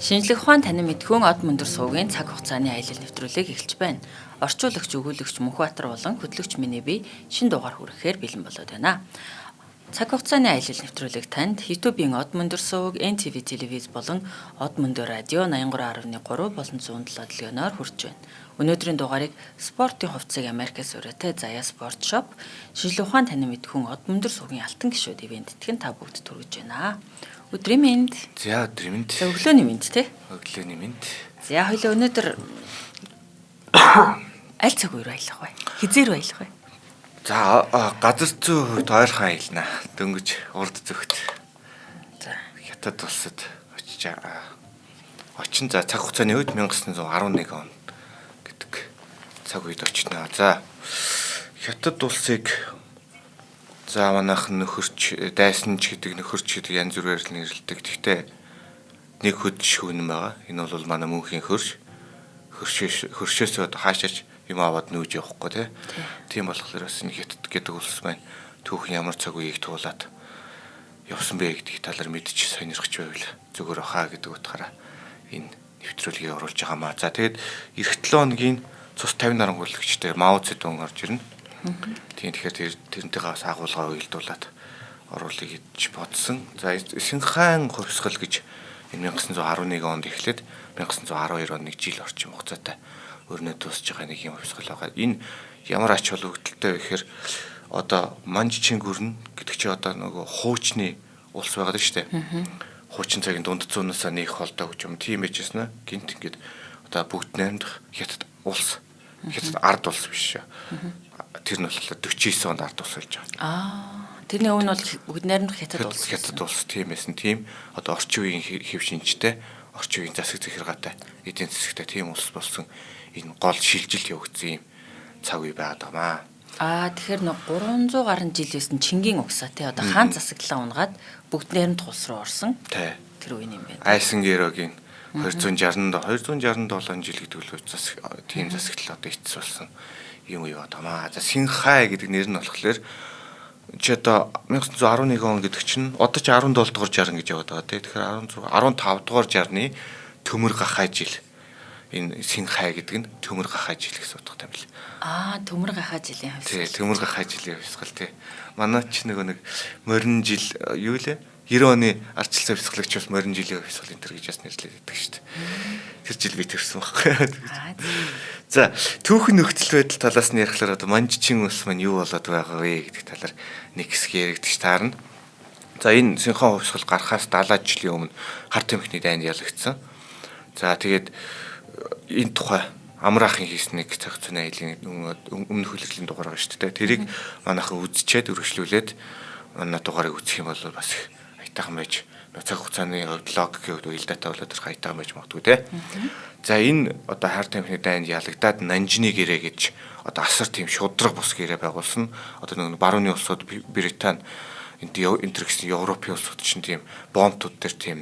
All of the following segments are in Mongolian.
Шинжлэх ухаан танин мэдхүүн од мөндөр суугийн цаг хугацааны аялал нэвтрүүлэг эхэлж байна. Орчуулагч, өгүүлэгч Мөнхбаатар болон хөтлөгч миний бие шин дугаар хүрэхээр бэлэн болоод байна. Цаг хугацааны аялал нэвтрүүлэг танд YouTube-ийн од мөндөр сууг, NTV телевиз болон од мөндөр радио 83.3 болон 107 дэлгэнээр хүрч байна. Өнөөдрийн дугаарыг спортын хувьцааг Америкээс ураатай Заяа спорт шоп, шинжлэх ухаан танин мэдхүүн од мөндөр суугийн алтан гишүүд ивэнттгэн та бүгд түргэж байна. Өдрийн мэнд. За өдрийн мэнд. За өглөөний мэнд те. Өглөөний мэнд. За хоёул өнөөдөр аль цаг үеэр аялах вэ? Хизээр аялах вэ? За газар зүй хувьд ойрхон аялна. Дөнгөж урд зүгт. За Хятад улсад очин за цаг хугацааны үед 1911 он гэдэг цаг үед очино. За Хятад улсыг за манайх нөхөрч дайсанч гэдэг нөхөрч гэдэг янз бүрээр л нэрлэдэг. Гэхдээ нэг хөд шүүн байгаа. Энэ бол манай мөнхийн хөршөөс хаашаач юм аваад нүүж явахгүй тийм болохоор бас нэг Хятад гэдэг улс байна. Түүхэн ямар цаг үеийг туулаад явсан бэ гэдгийг талаар мэдчих сонирхож байвал зүгээр хаа гэдэг утгаараа энэ нэвтрүүлгийг оруулж байгаа маа. За тэгээд эх 7 хоногийн цус 50 наран хүлэгчтэй Мао Цзэдун орж ирнэ. Тийм тэгэхээр тэрнтэйгээ бас агуулгаа уялдуулаад оруулъя гэж бодсон. За Синхайн хувьсгал гэж энэ 1911 онд эхлээд 1912 он 1 жил орчим хугацаатай өрнөд дуусж байгаа нэг юм хувьсгал байгаа. Энэ ямар ач холбогдолтой вэ гэхээр одоо Манжчин гүрэн гэдэг чи одоо нөгөө хуучны улс байгаа шүү дээ. Хуучин цагийн дунд зуунаас нэг холдоо гэж юм тийм байжсэн аа. Гинт ингээд одоо бүгд найрамдах Хятад улс. Хятад ард улс биш шүү. Тэр нь болохоор 49 онд ард улс болж байгаа. Тэрний өмнө бол бүгд найрамдах Хятад улс. Хятад улс тийм байсан. Тийм одоо орчин үеийн хэв шинжтэй, орчин үеийн засаг захиргаатай, эдийн засагтай тийм улс болсон. Энэ гол шилжилт явагдсан юм цаг үе байгаад байгаа маа. Тэгэхээр нэг 300 гаруй жил байсан Чингин угсаа те одоо хаан засаглаа унгаад бүгд найрамдах улс руу орсон. Тэр үеийн юм байна. Айсан герогийн 267 жил гэдэг л тийм засаглал одоо эцэс болсон юм уу байгаа маа. За Синхай гэдэг нэр нь болохоор чи одоо 1911 он гэдэг чинь одоо чи 17 дугаар жарган гэж яваад байгаа те. Тэгэхээр 15 дугаар жарны төмөр гахай жил. Энэ Синхай гэдэг нь төмөр гахай жил гэсэн утгатай юм бэл. Төмөр гахай жилийн хувьсгал. Тий, төмөр гахай жилийн хувьсгал тий. Манай ч нэг морин жил юу лээ? 90 оны ардчилсан хувьсгалагч бас морин жилийн хувьсгал энэ төр гэж бас нэрлэдэг шүү дээ. Тэр жил би төрсөн байхгүй. За, түүхэн нөхцөл байдал талаас нь ярихлаар одоо Манжчин улс маань юу болоод байгаа вэ гэдэг талаар нэг хэсэг яригдчих таарна. За, энэ Синхай хувьсгал гарахаас 70 жилийн өмнө хар тамхины дайнд ялагдсан. За, тэгээд энэ тухай амраахын хийсэн нэг цаг хугацааны аялын өмнөх хөлөглөлийн дугаар байгаа шүү дээ. Тэрийг манайхан үзчихэд өргөжлүүлээд манай дугаарыг үзэх юм бол бас их аятайхан байж цаг хугацааны логикийн хувьд уялдаатай болоод их аятайхан байж магадгүй те. За энэ одоо хар тамхины дайнд ялагдаад Нанжины гэрээ гэж одоо асар тийм шудраг бус гэрээ байгуулсан. Одоо нэг барууны улсууд Британи энэ гэсэн Европын улсууд чинь тийм бомбтууд дээр тийм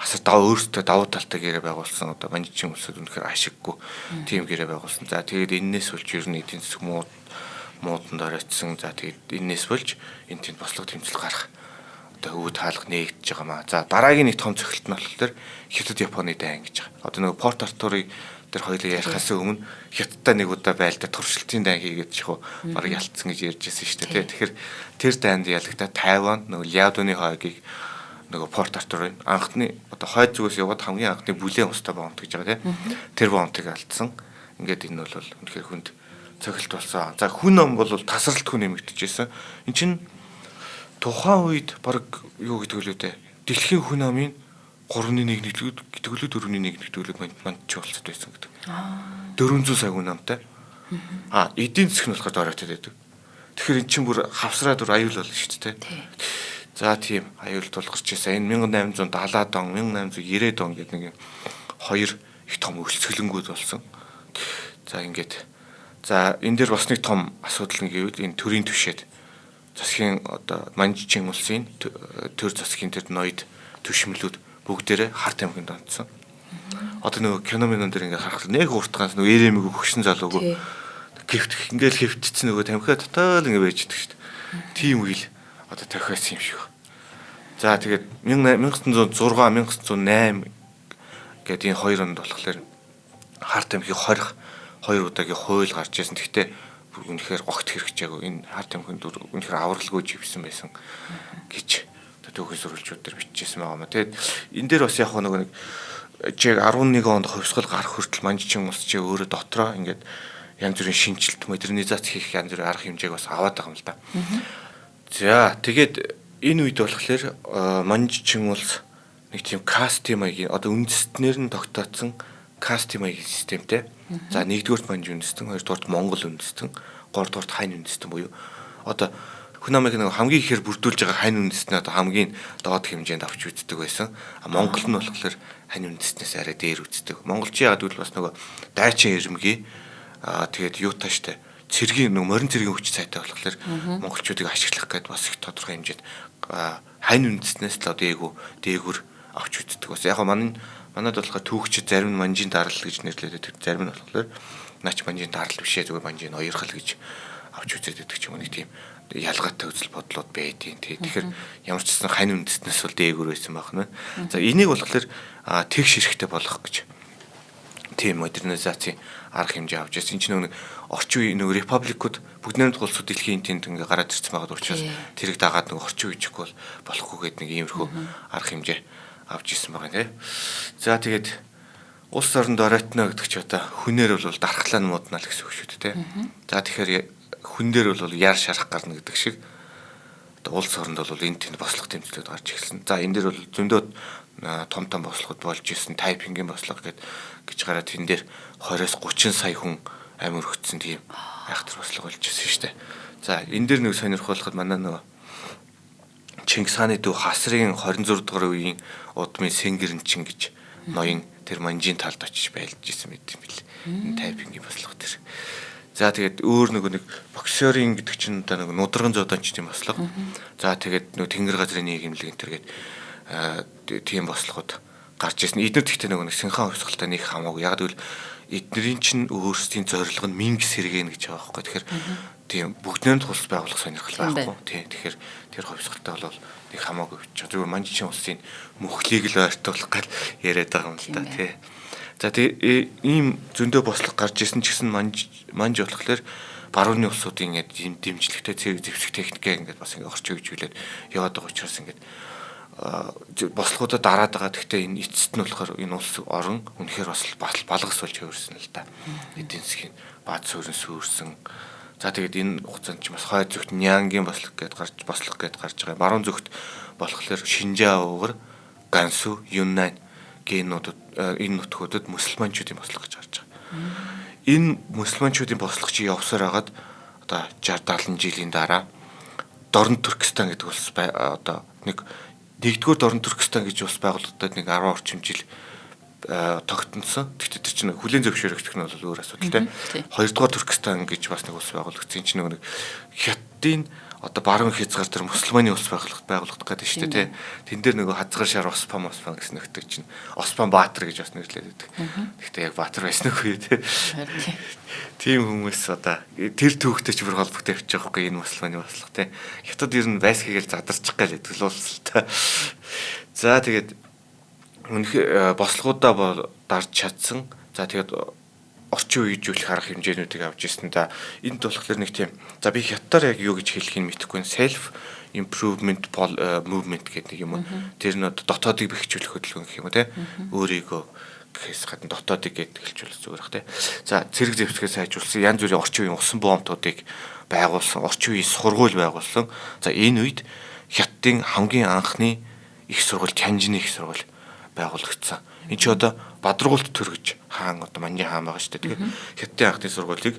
асар өөртөө давуу талтай гэрээ байгуулсан. Одоо Манжчин улсад үнэхээр ашиггүй тийм гэрээ байгуулсан. За тэгээд энээс болж ер нь эдийн засаг мууданд оройтсон. За тэгээд энээс болж энэ тийм бослого тэмцэл гарах одоо өвд хаалга нээгдэж байгаа маа. За дараагийн нэг том цохилт нь болохоор Хятад Японы дайн гэж байгаа. Одоо нэг Порт Артурыг тэр хоёулаа ярихаас өмнө Хятадтай нэг удаа байлдаа туршилтын дайн хийгээд чихөө бараг ялцсан гэж ярьж байсан шүү дээ. Тэгэхээр тэр дайнд ялагдаад Тайван нөгөө Ляодоны хойгийг нөгөө Порт Артурын анхны одоо хойд зүгээс яваад хамгийн анхны бүлээн устай бомб гэж байгаа тийм. Тэр бомбыг алдсан. Ингээд энэ бол үнэхээр хүнд цохилт болсон. За хүн ном бол тасралтгүй нэмэгдэжсэн. Энд чинь тухайн үед баг юу гэдэг лөө дээ. Дэлхийн хүн амын 3-1 нэгдүүлээд гэдэг лөө 4-1 нэгдүүлээд мандч болцод байсан гэдэг. 400 сая хүн амтай. Эдийн засаг нь болохоор дөрөөтэй байдаг. Тэгэхээр эн чинь бүр хавсраад бүр аюул болно шүү дээ. За тийм аюулд тулгарч ирсэн. Энэ 1870-аад он, 1890-ад он гэдэг нэг хоёр их том өлсгөлөнгүүд болсон. За ингээд. За энэ дээр бас нэг том асуудал нэг гэвэл энэ төрийн түвшээд засгийн одоо Манжчин улсын төр засгийн тэр ноёд түвшмлүүд бүгдээрээ хар тамхинд онцсон. Одоо нөгөө киномын дээр ингээд харахад нэг уртгаас нөгөө эрэмэг өгсөн залууг гэвт ингээд хэвтцсэн нөгөө тамхиа татаал ингээд байж идэг шүү дээ. Тийм үйл одоо тохиолсон юм шиг. За тэгээд 1906 1908 гэдэг энэ хоёр онд болохоор харт амхийг хорих 2 удаагийн хууль гарч ирсэн. Гэхдээ үнэхээр огт хэрэгжээгүй. Энэ харт амхинд үнэхээр авралгүй живсэн байсан гэж төвхөн сурвалжууд дээр бичижсэн байгаа маа. Тэгээд энэ дээр бас яг нэг жиг 11 онд хувьсгал гарах хүртэл манжчин ус чи өөрөө дотроо ингээд янз бүрийн шинжилт модернизац хийх янз бүрийн арга хэмжээг бас аваад байгаа юм л да. За тэгээд энэ үед болохоор манжчин улс нэг тийм касти маягийн одоо үндэстнэр нь тогтооцсон касти маягийн системтэй. За нэгдүгürt манж үндэстэн, хоёрдугаарт Монгол үндэстэн, гуравдугаарт хань үндэстэн буюу одоо хүн амыг нэг хамгийн ихээр бүрдүүлж байгаа хань үндэстэн одоо хамгийн доод хэмжээнд авч үздэг байсан. Монгол нь болохоор хань үндэстнээс арай дээр үздэг. Монголчин яагаад гэвэл бас нөгөө дайчин ирмгийн тэгээд юу тааштай цэргийн нөгөө морин цэргийн хүч сайтай болохоор монголчуудыг ашиглах гээд бас их тодорхой хэмжээнд хань үндэстнээс л одоо дээгүр авч үздэг. Бас яг манайд болохоор түүхчид зарим нь манжийн дарал гэж нэрлэдэг. Зарим нь болохоор наач манжийн дарал бишээ зүгээр манжийн оёрхол гэж авч үзээд байдаг ч юм уу нэг тийм ялгаатай үзэл бодлууд байдیں۔ Тэгэхээр ямар ч гэсэн хань үндэстнээс бол дээгүр байсан байна. За энийг болохоор тэгш хэрэгтэй болгох гэж тийм модернизацийн арга хэмжээ авч ирсэн. Энэ чинь нэг орчин үеийн нэг репабликууд бүгднийхээ улсууд дэлхийн тэнд ингээ гараад ирсэн байгаа учраас тэрийг дагаад нэг орчин үеихгүй болохгүй гэдэг нэг иймэрхүү арга хэмжээ авч ирсэн байгаа тийм. За тэгээд улс оронд оройтно гэдэг чи одоо хүнээр бол дархлаа нь муудна л гэсэн үг шүү дээ тийм. За тэгэхээр хүн дээр бол яар шарах гарна гэдэг шиг одоо улс оронд бол энэ тэнд бослох тэмцлүүд гарч ирсэн. За энэ дээр бол зөндөө том бослогод болж ирсэн тайпингийн бослого гэж гараад тэн дээр 20-с 30 сая хүн амир өгцсөн тийм айхтар бослого болж ирсэн шүү дээ. За энэ дээр нэг сонирхолтой манай нөгөө Чингис хааны дүү Хасрын 26 дугаар үеийн удмын Сэнгэрэнчин гэж ноён тэр манжийн талд очиж байлж исэн мэт юм бэл. Энэ тайпингийн бослого тэр. За тэгээд өөр нэг боксерийн гэдэг чинь одоо нэг нудраган зодонч тийм бослого. За тэгээд нэг тэнгэр газрын нийгэмлэг энэ төргээд тийм бослогод гарч ирсэн. Эдгээр гэхдээ нэг синхан хувьсгалтай нэг хамаагүй. Яг гэвэл эднэрийн чинь өөрсдийн зорилго нь Мингис сэргэн гэж байгаа байхгүй. Тэгэхээр тийм бүгднээр тус байгуулах сонирхол байхгүй. Тийм. Тэгэхээр тэр хувьсгалтай бол нэг хамаагүй бич. Зөвхөн манжчин улсын мөхлийг л ойртуулах гал яриад байгаа юм л да тий. За тэгээ ийм зөндөө бослого гарч ирсэн ч гэсэн манж болохоор барууны улсуудын ингээд дэмжлэгтэй зэвсэг техникээ ингээд бас ингээд орчин үеижүүлээд яваад байгаа учраас ингээд бослогуудад дараад байгаа. Гэхдээ энэ эцэст нь болохоор энэ улс орон үнэхээр бас балгас болж хөвөрсөн л да. Эдийн засгийн бааз суурин сүрсэн. За тэгээд энэ хугацаанд ч бас хойд зүгт Нянгийн бослого гээд гарч байгаа. Баруун зүгт болохоор Шинжаа уугар, Гансу, Юннань гэнуудад энэ нутгуудад мусульманчуудын бослого гэж гарч байгаа. Энэ мусульманчуудын бослого чи явсаар хагаад одоо 60 70 жилийн дараа Дорн Туркестан гэдэг улс одоо нэгдүгээр Дорн Туркестан гэж улс байгуулагдаад нэг 10 орчим жил тогтносон. Тэгтээ тэр чинь хүлээн зөвшөөрөгдөх нь бол өөр асуудалтай. Хоёрдугаар Туркестан гэж бас нэг улс байгуулагдсан. Чинь нэг Хятадын одоо баруун хязгаар дээр мусульманы улс байгуулагдах гэдэг шүү дээ тий. Тэн дээр нөгөө хазгаар шар Оспан гэсэн нөхдөг чинь Оспан Баатар гэж бас нэрлээд байдаг. Гэхдээ яг Баатар байсан үгүй тий. Тийм хүмүүс одоо тэр төвхтэй ч бүр холбогдож явж байгаа байхгүй энэ мусульманы бослого тий. Хятад ер нь байсхийгэл задарчих гал гэдэг л улс л та. За тэгээд үнэхээр бослогуудаа дарж чадсан. За тэгээд орчин үеижүүлэх арга хэмжээнүүдийг авч ирсэн да. Энд болохоор нэг тийм за би хятадаар яг юу гэж хэлхийг мэдэхгүй. Self improvement movement гэдэг юм уу. Тэр нь дотоодыг бэхжүүлэх хөдөлгөөн гэх юм уу те. Өөрийгөө гэхээс гадна дотоодыг гэдэг хэлжүүл зүгээр бах те. За цэрэг зэвсгээ сайжруулсан янз бүрийн орчин үеийн усан боомтуудыг байгуулсан, орчин үеийн сургууль байгуулсан. За энэ үед Хятадын хамгийн анхны их сургууль Тянжны их сургууль байгуулагдсан. Энд чи одоо Бадрагуулт төр гэж хаан одоо манжин хаан байгаа шүү дээ. Тэгэхээр Хятадын анхны сургуулийг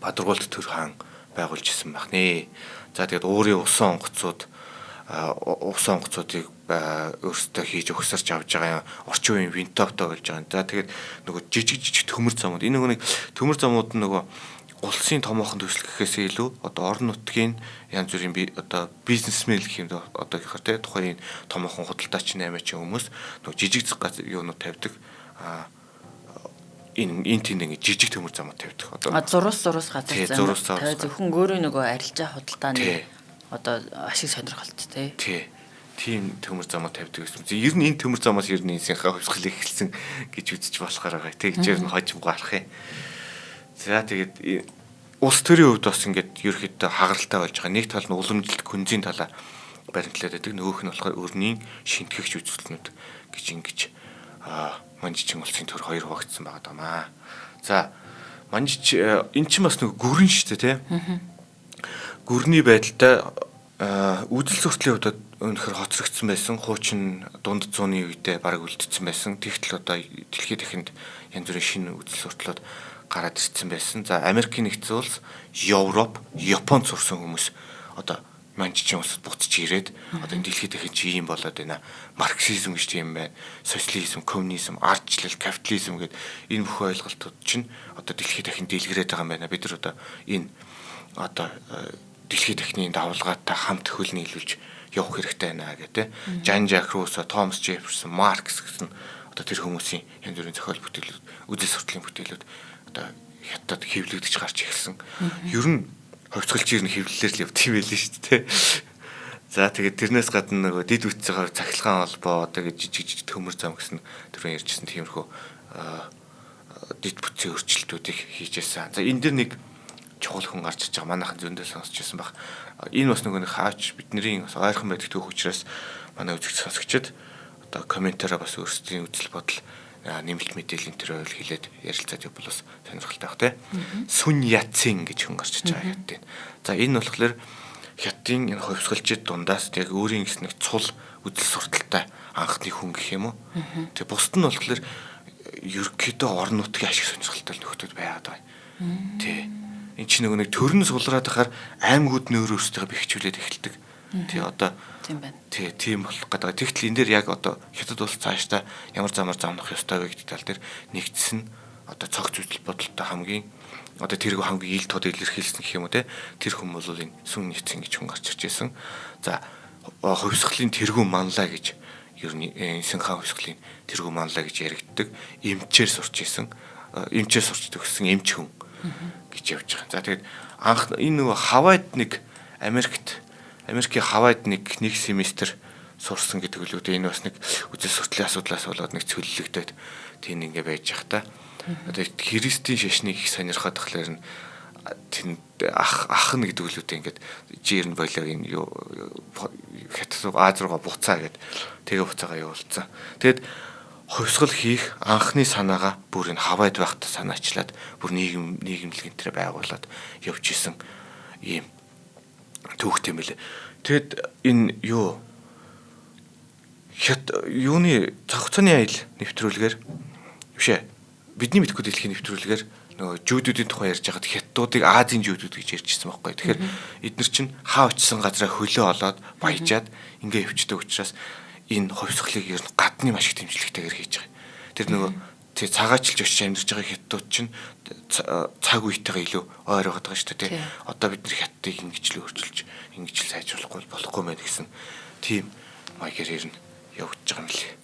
Бадрагуулт төр хаан байгуулж исэн байх нэ. За тэгээд өөрийн усан онгоцуудыг өөрсдөө хийж өгсөрч авж байгаа орчин үеийн винтовтой болж байгаа. За тэгээд нөгөө жижиг төмөр замууд энэ нэг төмөр замууд нь нөгөө улсын томоохон төсөл гэхээсээ илүү одоо орон нутгийн янз бүрийн одоо бизнесмен гэх юм одоо гэхээр те тухайн томоохон худалдаач наймаач хүмүүс нөгөө жижиг юунууд тавьдаг энэ тэнд ингэ жижиг төмөр замууд тавьдаг одоо зурус газар зам зөвхөн өөрөө нөгөө арилжаа худалдааны одоо ашиг сонирхолт тий. тийм төмөр замаа тавьдаг гэсэн. Ер нь энэ төмөр замаас ер нь энсийнхаа хувьсгалыг эхэлсэн гэж үзэж болохоор байгаа. Тэгжээр нь хожимгүй алах юм. За тэгээд улс төрийн хувьд бас ингээд ерөөхдөө хагаралтай болж байгаа. Нэг тал нь уламжилт күнзийн талаа баримтлаад байдаг. Нөгөөх нь болохоор өрнийн шинтгэгч үзүүлэлтнүүд гэж ингэж манжичин улсын төр хоёр хуваагдсан байгаа даа. За манжич эн чинь бас нэг гүрэн шүү дээ, тийм. Гүрний байдалтай үзэл суртлын хувьд өнөхөр хоцрогдсон байсан. Хуучин дунд зууны үедээ бараг үлдсэн байсан. Тэгтэл одоо дэлхийд ихэнд янз бүрийн шинэ үзэл суртлууд гараад ирсэн байсан. За Америкийн нэгдсэн улс, Европ, Японд сурсан хүмүүс одоо манжичин улсад буцаж ирээд одоо дэлхийд ихэнд чи юм болоод байна. Марксизм гэж тийм байна. Социализм, коммунизм, ардчлал, капитализм гэдэг энэ бүх ойлголтууд чинь одоо дэлхийд ихэнд дэлгэрээд байгаа юм байна. Бид нар одоо энэ одоо дэлхийд дахны давалгаатай хамт хөл нийлүүлж явах хэрэгтэй байна гэдэг. Жан Жак Руссо, Томас Жефферсон, Маркс гэсэн одоо тэр хүмүүсийн янз бүрийн зохиол бүтээлүүд, үзэл сурталын бүтээлүүд одоо хятад хэвлэгдэж гарч ирсэн. Ер нь хувьцгалч ер нь хэвлэлээр л явт юм байл шүү дээ. За тэгээд тэрнээс гадна нөгөө дид үтцээр цахилгаан холбоо одоо гэж жижиг төмөр зам гэсэн түрүүн ярьжсэн тиймэрхүү дид бүтцийн өөрчлөлтүүдийг хийжсэн. За энэ дэр нэг чухал хүн гарч иж байгаа. Манайхан зөндөө сонсч байсан баг. Энэ бас нөгөө хаач бидний бас ойрхон байдаг түүх учраас манай үзэгч сонсогчид одоо комментараа бас өөрсдийн үзэл бодол нэмэлт мэдээлэл энэ төр ойл хэлээд ярилцаад явбал бас сонирхолтой баг тийм. Сүн Яцин гэж хүн гарч иж байгаа хятад. За энэ болохоор хятадын энэ хувьсгалчид дундаас яг өөрийн гэсэн нэг цул үзэл сурталтай анхны хүн гэх юм уу. Тэгээ бусд нь болохоор ерөнхийдөө орон нутгийн ашиг сонирхолтой нөхдөд байгаад байгаа. Тий. Энд чинь нэг төрн сулраад ахаар аймагуд нөр өөрсдөө бэхжүүлээд эхэлдэг. Тий одоо тийм байна. Тий тийм болох гэдэг. Тэгтэл энэ дээр яг одоо хятад улс цаашдаа ямар замаар замнах ёстой вэ гэдэг тал дээр нэгдсэн одоо цогц үзэл бодолтой хамгийн одоо тэргүй хамгийн ил тод илэрхийлсэн гэх юм уу те. Тэр хүн бол энэ Сүн Яцин гэж хүн гарч ирж байсан. За хувьсгалын тэргүй манлаа гэж ер нь энсэн хаан хувьсгалын тэргүй манлаа гэж яригддаг. Эмчээр сурч исэн. Эмчээр сурчдаг гэсэн эмч хүн гэж явж байгаа. За тэгээд анх энэ нөгөө Хавайд нэг Америкийн Хавайд нэг семестр сурсан гэдэг үлүүд энэ бас нэг үзэл суртлын асуудлаас болоод нэг цөллөгдөд тийм ингээ байж байгаа та. Одоо христийн шашныг их сонирхоод тахлаар нь тэнд ах нь гэдэг үлүүдээ ингээд жирн болоо энэ юу хятад Аз руугаа буцаа гэд тэгээ буцаага явуулсан. Тэгэд хувьсгал хийх анхны санаагаа бүр энэ Хавайд байхдаа санаачлаад бүр нийгэмлэг энэ байгуулад явж исэн ийм түүхтэй мэлээ. Тэгэд энэ юу юуны цаг хугацааны аял нэвтрүүлгээр бишээ бидний мэдхгүй дэлхийн нэвтрүүлгээр нөгөө жүүдүүдийн тухай ярьж байхад хятадуудыг Азийн жүүдүүд гэж ярьжсэн байхгүй. Тэгэхээр эдгээр чинь хаа очисан газараа хөлөө олоод баяжаад ингээ явчдаг учраас энэ хувьсгалыг ер нь гадны маш их дэмжлэгтэйгээр хийж байгаа. Тэр нөгөө тий цагаачлж очиж амьдарч байгаа хятадууд чинь цаг үетэйгээ илүү ойр байгаа шүү дээ тий. Одоо бид нар хятадыг ингэж л өөрчилж ингэж л сайжруулахгүй болохгүй мэн гэсэн тийм маягаар ер нь явагдаж байгаа юм лээ.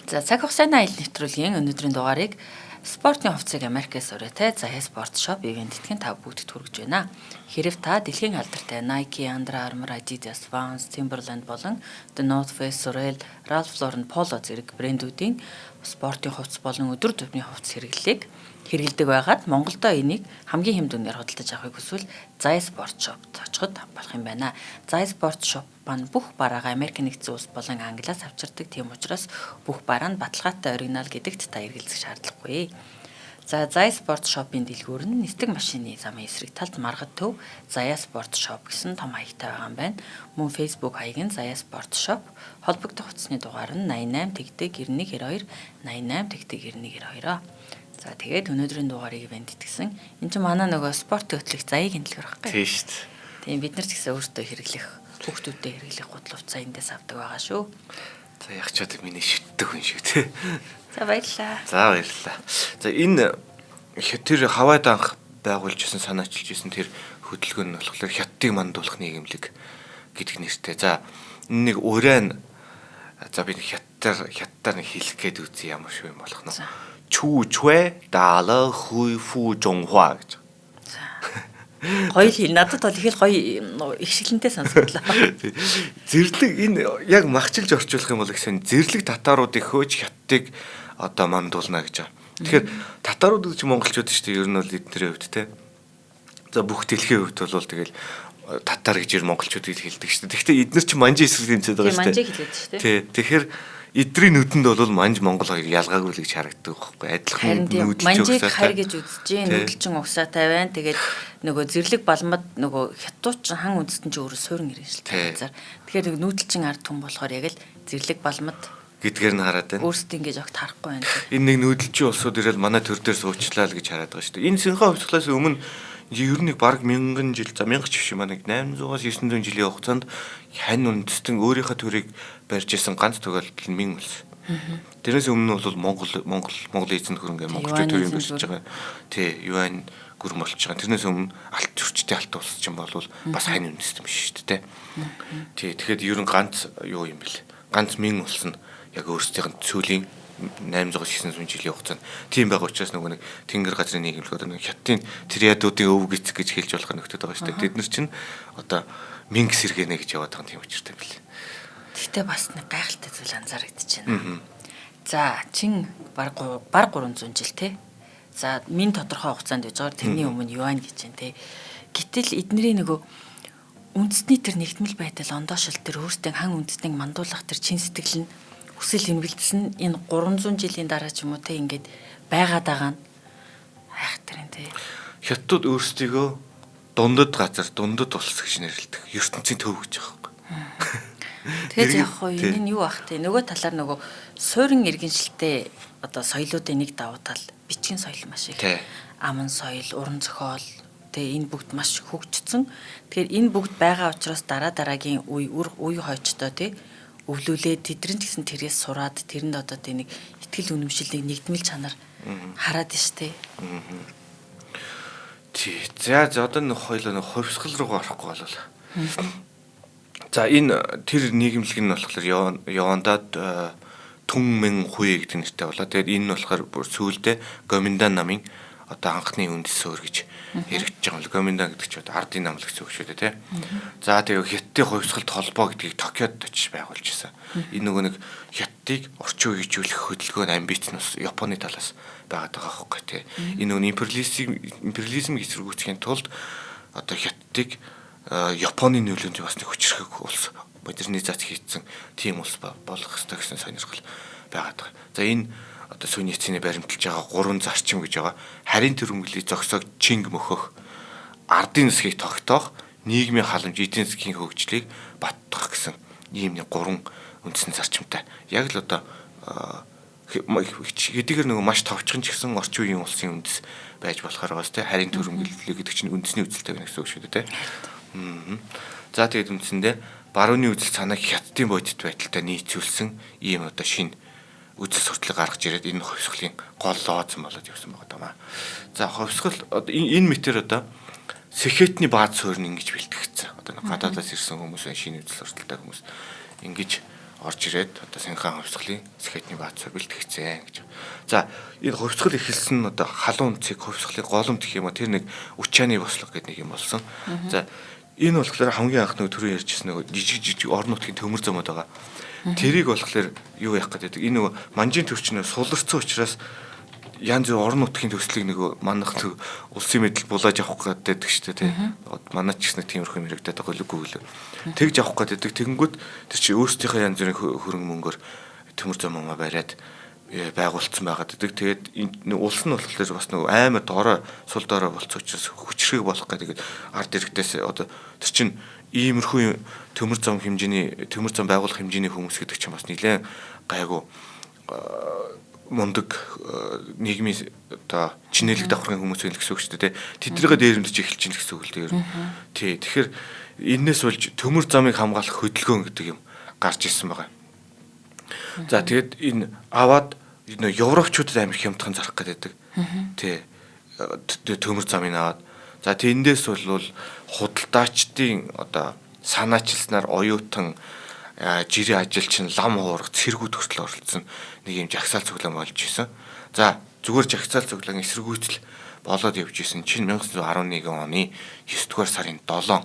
За цаг хугацааны аялал нэвтрүүлгийн өнөөдрийн дугаарыг спортын хувьцааг Америкээс ураатай Zaya Sport Shop ивент тэтгэн та бүгдд хүргэж байна. Хэрв та дэлхийн алдартай Nike, Under Armour, Adidas, Vans, Timberland болон The North Face, Sorel, Ralph Lauren, Polo зэрэг брэндүүдийн спортын хувцас болон өдөр тутмын хувцас хэрэгэлдэг байгаад Монголдо энийг хамгийн хэм дүнээр худалдаж авахыг хүсвэл Zaya Sport Shop-д очиход болох юм байна. Zaya Sport Shop бан бүх бараагаа Америк нэгдсэн улс болон Англиас авчирдаг. Тийм учраас бүх бараа нь баталгаатай оригинал гэдэгт та эргэлзэх шаардлагагүй. За Zaya Sport Shop-ийн дэлгүүр нь нисдэг машины замын эсрэг талд маргад төв Zaya Sport Shop гэсэн том хаягтай байгаа юм байна. Мөн Facebook хаяг нь Zaya Sport Shop, холбогдох утасны дугаар нь 88-9192 88-9192. За тэгээд өнөөдрийн дугаарыг ивент итгэсэн. Энд чинь манай нөгөө спорт хөтлөх заяагийн дэлгүүр байхгүй. Тийм шүү дээ. Тийм бид нар ч гэсэн өөртөө хэрэглэх, хүүхдүүдэд хэрэглэх гутал хувцас эндээс авдаг байгаа шүү. За яг ч одоо миний шүтдэг хүн шүү тий. За баярлалаа. За баярлалаа. За энэ тэр Хавайд анх байгуулж исэн санаачилж исэн тэр хөдөлгөөн нь болохоор хятадыг мандуулах нийгэмлэг гэдэг нэртэй. За энэ нэг урайн за би хятадаар нэг хэлэх гээд үзье ямар шүү юм болох нь. Чү чвэ даала хуй фу жонхва гэж. Гоё л хэл. Надад бол их л гоё их шиглэнтэй сонсогдлоо. Зэрлэг энэ яг махчилж орчуулах юм бол гэсэн зэрлэг татааруудыг хөөж хятадыг одоо мандуулна гэж байгаа. Тэгэхээр татаарууд гэж монголчууд шүү дээ. Ер нь бол эднэрийн хувьд те. За бүх дэлхийн хувьд бол тэгэл татар гэж монголчуудыг хэлдэг шүү дээ. Гэхдээ эднэр чинь манжи эсрэг тэмцээд байгаа шүү дээ. Манжи хэлээд шүү дээ. Тий. Тэгэхээр эдрийн нүдэнд бол манж монгол хоёр ялгаагүй л гэж харагддаг байхгүй. Адилхан нүүдэлж манжиг хар гэж үзэж нүүдэлчин угсаатай байна. Тэгээд нөгөө зэрлэг балмад нөгөө хятадч хан үндэстэн ч өөрөө суурин ирэн шил тазар. Тэгэхээр нүүдэлчин ард түн болохоор яг л зэрлэг балмад гэдгээр нь хараад байна. Өөрсдөө ингэж огт харахгүй байна. Энэ нэг нүүдэлчин улсууд ирэл манай төр дээр суучлаа л гэж хараад байгаа шүү дээ. Энэ синхаа хувьцлаас өмнө ер нь баг 1000 жил за 1000 ч биш юм аа 800-аас 900 жилийн хугацаанд хань үндэстэн өөрийнхөө төрийг барьж исэн ганц төгөлдөл нь Мин улс. Тэрнээс өмнө бол Монгол эзэнт хөрөнгө монголчууд төрийн барьж байгаа. Тий, юань гүрм болж байгаа. Тэрнээс өмнө алт төрчтэй алт улс ч юм бол бас хань үндэстэн биш шүү дээ. Тий, тэгэхээр ер нь ганц юу юм бэл. Ганц Мин улс нь яг өөрсдийнх нь сүүлийн 800-900 жилийн хугацаанд тийм байгаа учраас нөгөө нэг тэнгэр газрын нийгэмлэг одоо нэг хятадын триадуудын өв гэцэг гэж хэлж болох нөхдөд байгаа шүү дээ. Тэд нар чинь одоо Минг сэргэнэ гэж яваад байгаа тийм учиртай билээ. Гэхдээ бас нэг гайхалтай зүйл анзаарэгдэж байна. За чин баг 300 жил те. За Мин тодорхой хугацаанд байж байгаа тэрний өмнө юань гэж байна те. Гэтэл эднэрийн нөгөө үндэсний тэр нэгдмэл байдал ондоошил тэр өөртөө хан үндэстнийг мандуулах тэр чин сэтгэл нь хүсэл хэмгэлдсэн энэ 300 жилийн дараа ч юм уу те ингээд байгаад байгаа нь хайхтар энэ те. Хятадууд өөрсдийгөө дундад газар, дундад улс гэж нэрлэдэг. ертөнцийн төв гэж байгаа байхгүй. Тэгэхээр яг хоо энэ нь юу ах те нөгөө талаар нөгөө суурин иргэншилтэй одоо соёлуудын нэг давуу тал бичгийн соёл маш их. Аман соёл, уран зохиол те энэ бүгд маш хөгжсөн. Тэгэхээр энэ бүгд байгаа учраас дараагийн үе хойчтой те өвлүүлээд тэдэрэн гэсэн тэрээс сураад тэрэнд одоо тэ нэг ихтгэл үнэмшилийг нэгдмэл чанар хараад штэ. Тий. За одоо нэг хоёлоо хувьсгал руу орохгүй болов. За энэ тэр нийгэмлэг нь болохоор Явандад Түнмэн хуй гэдэг нэртэй болоо. Тэгээд энэ нь болохоор бүр сүүлдээ Гоминдан намын одоо анхны үндэс суурь гэж яригдж байгаа юм л. Гоминдан гэдэг чинь ардын нам л гэсэн үг шүү дээ тий. За тэгээ хятадын хувьсгалт холбоо гэдгийг Токиод очиж байгуулж ирсэн. Энэ нөгөө нэг хятадыг орчин үеийг хөгжүүлэх хөдөлгөөний амбиц нь Японы талаас байгаад байгаа байхгүй тий. Энэ нөгөө империализм эсэргүүцхийн тулд одоо хятадыг Японы нөлөөнд бас нэг хүчрэх улс модернизац хийцэн тийм улс болох ёстой гэсэн сонирхол байгаад байгаа. За энэ одоо Сүньяцны баримталж байгаа 3 зарчим гэж байгаа. Харийн төрөмглийг зогсоог чинг мөхөх, ардын засгийг тогтоох, нийгмийн халамж, эдийн засгийн хөгжлийг баттгах гэсэн ийм нэг 3 үндсэн зарчимтай. Яг л одоо хэдийгээр нөгөө маш товчхон ч гэсэн орчин үеийн улсын үндэс байж болохоор байгаас те харийн төрөмглөлөө гэдэг чинь үндэсний үзэлтэй байна гэсэн үг шүү дээ те. За тэгээд үндсэндээ барууны үзэл санааг хятадын бодит байдалтай нийцүүлсэн ийм одоо шинэ үзэл сурталыг гаргаж ирээд энэ хувьсгалын гол лооцсон болоод явсан байгаа даа. За хувьсгал одоо энэ мэтэр одоо Сэхэтний бааз суурь нь ингэж бэлтгэгдсэн. Одоо гадаадаас ирсэн хүмүүс шинэ үзэл сурталтай хүмүүс ингэж орж ирээд одоо Синхан хувьсгалын Сэхэтний бааз суурь бэлтгэгдсэн гэж. За энэ хувьсгал эхэлсэн нь одоо халуун цэг хувьсгалын голом гэх юм а тэр нэг Учааны бослого гэдэг нэг юм болсон. За энэ болохоор хамгийн анх нэг төрөө ярьжсэн нэг жижиг орон нутгийн төмөр зомод байгаа. Тэрийг болохоор юу яах гэдэг. Энэ нөгөө манжийн төвчнөө суларцсан учраас янз бүр орон нутгийн төслийг нөгөө манах улсын мэдл булааж авах гэдэг шүү дээ тий. Манай ч гэсэн тиймэрхүү мэрэгдээд байгаа үлгүй лөө. Тэгж авах гэдэг. Тэгэнгүүт тэр чи өөрсдийнхөө янз бүрийн хөрөнгө мөнгөөр төмөр зомоо бариад байгуулсан байгаа гэдэг. Тэгээд энэ улс нь болохоор бас нөгөө амар доороо сул доороо болцсон учраас хүчрэг болох гэдэг. Ард иргэдээс одоо тэр чин иймэрхүү төмөр зам байгуулах хэмжээний хүмүүс гэдэг чинь бас нэлээд гайгүй мундаг нийгмийн одоо чинэлэг давхрын хүмүүс байх гэсэн үг шүү дээ. Тэднийгээ дээрэмдэж эхэлж чинь гэсэн үг л дээ. Тий. Тэгэхээр энээс болж төмөр замыг хамгаалах хөдөлгөөн гэдэг юм гарч ирсэн байгаа. За тэгэд энэ аваад европчуудад амир хямдхан зарах гэдэг. Тий. Төмөр замыг аваад за тэндээс бол худалдаачдын одоо санаачилснаар оюутан жирийн ажилчин лам хуурах цэргүүд хүртэл оролцсон нэг юм жагсаал цуглаан болж исэн. За зүгээр жагсаал цуглаан эсэргүүцэл болоод явж исэн чинь 1911 оны 9 дугаар сарын 7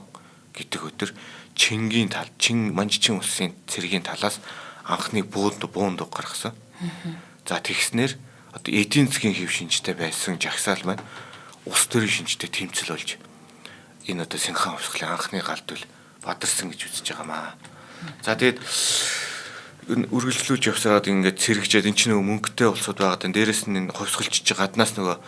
гэдэг өдөр Чингийн тал, Манжичин улсын цэргийн талаас анхны буунду гаргасан. За тэгснээр одоо эдийн засгийн хэв шинжтэй байсан жагсаал маань улс төрийн шинжтэй тэмцэл болж энэ одоо Синхан хувьсгалын анхны галдвал бадарсан гэж үзэж байгаамаа. За тэгээд үргэлжлүүлж явсараад ингээд цэрэгжээд эн чинь мөнгөтэй улсууд байгаад дээрэс нь хувьсгалчиж гаднаас нөгөө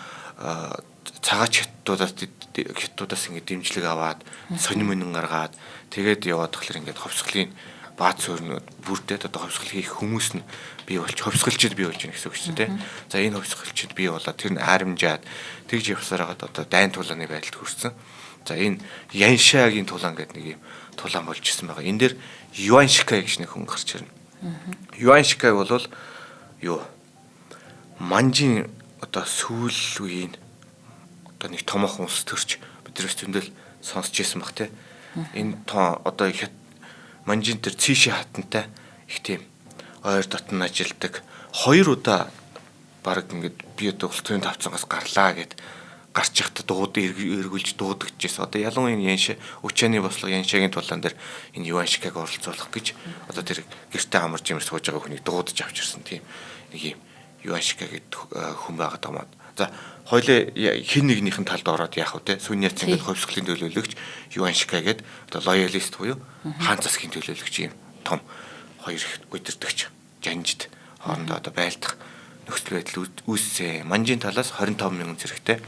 цагаач хятадуудаас ингээд дэмжлэг аваад сонин мөнн гаргаад тэгээд яваад тахлаар ингээд хувьсгалын бааз суурнууд бүрдээд одоо хувьсгал хийх хүмүүс нь бий болж хувьсгалчид бий болж байна гэсэн үг шүү дээ. За энэ хувьсгалчид бий болоод тэр нь ааримжаад тэгж явсараад одоо дайн тулааны байдалд хүрсэн. За энэ Яншагийн тулаан гэдэг нэг юм тулаан болж ирсэн байгаа. Энэ дээр Юаншикай гэж нэг хүн гарч ирнэ. Юаншикай бол юу Манжин одоо сүүл үеийн одоо нэг томоохон улс төрч биднээс зөндөл сонсч ирсэн баг те. Энэ одоо Манжин дээр циши хатантай их тийм ойр дотн ажилдаг 2 удаа баг ингээд би одоо улс төрийн тавцангаас гарлаа гэд гарч ихтэй эргүүлж дуудагдчихсэн. Одоо ялангуяа Яншаа Учааны бослого Яншагийн тулаан дээр энэ Юаншикаг оролцуулах гэж одоо тэр гэртээ амарч юмэр сууж байгаа хүнийг дуудаж авчирсан тийм нэг юм Юаншика гэдэг хүн байгаад байгаа. За хоёлаа хин нэгнийхэн талд ороод яах вэ те Сүньяц ингээд хувьсгалын төлөөлөгч Юаншика гэдэг одоо лоялист буюу хаан засгийн төлөөлөгч юм том хоёр их удирдагч жанжид хоорондоо одоо байлдах нөхцөл байдал үүссэн. Манжийн талаас 25 мянган зэрэгтэй.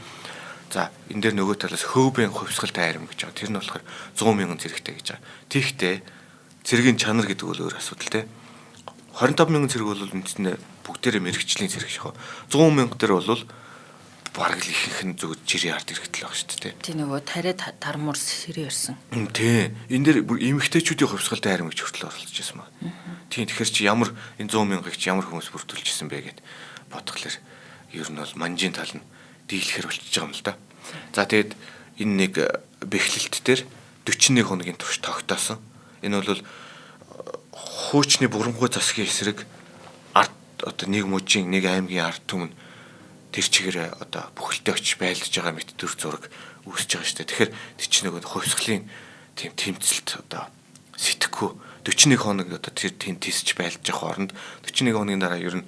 За энэ дээр нөгөө талаас Хөөбийн хувьсгалтай айрам гэж байгаа. Тэр нь болохоор 100 мянган зэрэгтэй гэж байгаа. Тиймээ цэргийн чанар гэдэг бол өөр асуудал те. 25 мянган зэрэг бол үндсэндээ бүгдээрээ мэрэгчлийн зэрэг шахав. 100 мянга дээр бол бараг л ихэнх нь зөв жирийн ард хэрэгтэл байгаа шүү дээ. Тий нөгөө тариа тармуур сэрээ ирсэн. Тий. Энэ дээр бүр эмэгтэйчүүдийн хувьсгалтай айрам гэж хүртэл оролцож байсан ба. Тийм тэгэхээр чи ямар энэ 100 мянгаыг чи ямар хүмүүс бүрдүүлчихсэн бэ гэд бодглохлоор ер нь бол Манжийн тал нь дийлэхэр болчихж байгаа юм л да. За тэгээд энэ нэг бэхлэлт дээр 41 хоногийн турш тогтоосон. Энэ бол хуучны бурамгүй засгийн эсрэг ард одоо нэг мужийн нэг аймгийн ард түмэн тэр чигээр одоо бүхэлдээ очиж байлдаж байгаа мэт төр зураг үүсэж байгаа шүү дээ. Тэгэхээр тэр чинь нөгөө хувьсгалын тийм тэмцэлт одоо сэтгэхгүй 41 хоног одоо тэр тийм тисч байлдаж байгаа хооронд 41 хоногийн дараа ер нь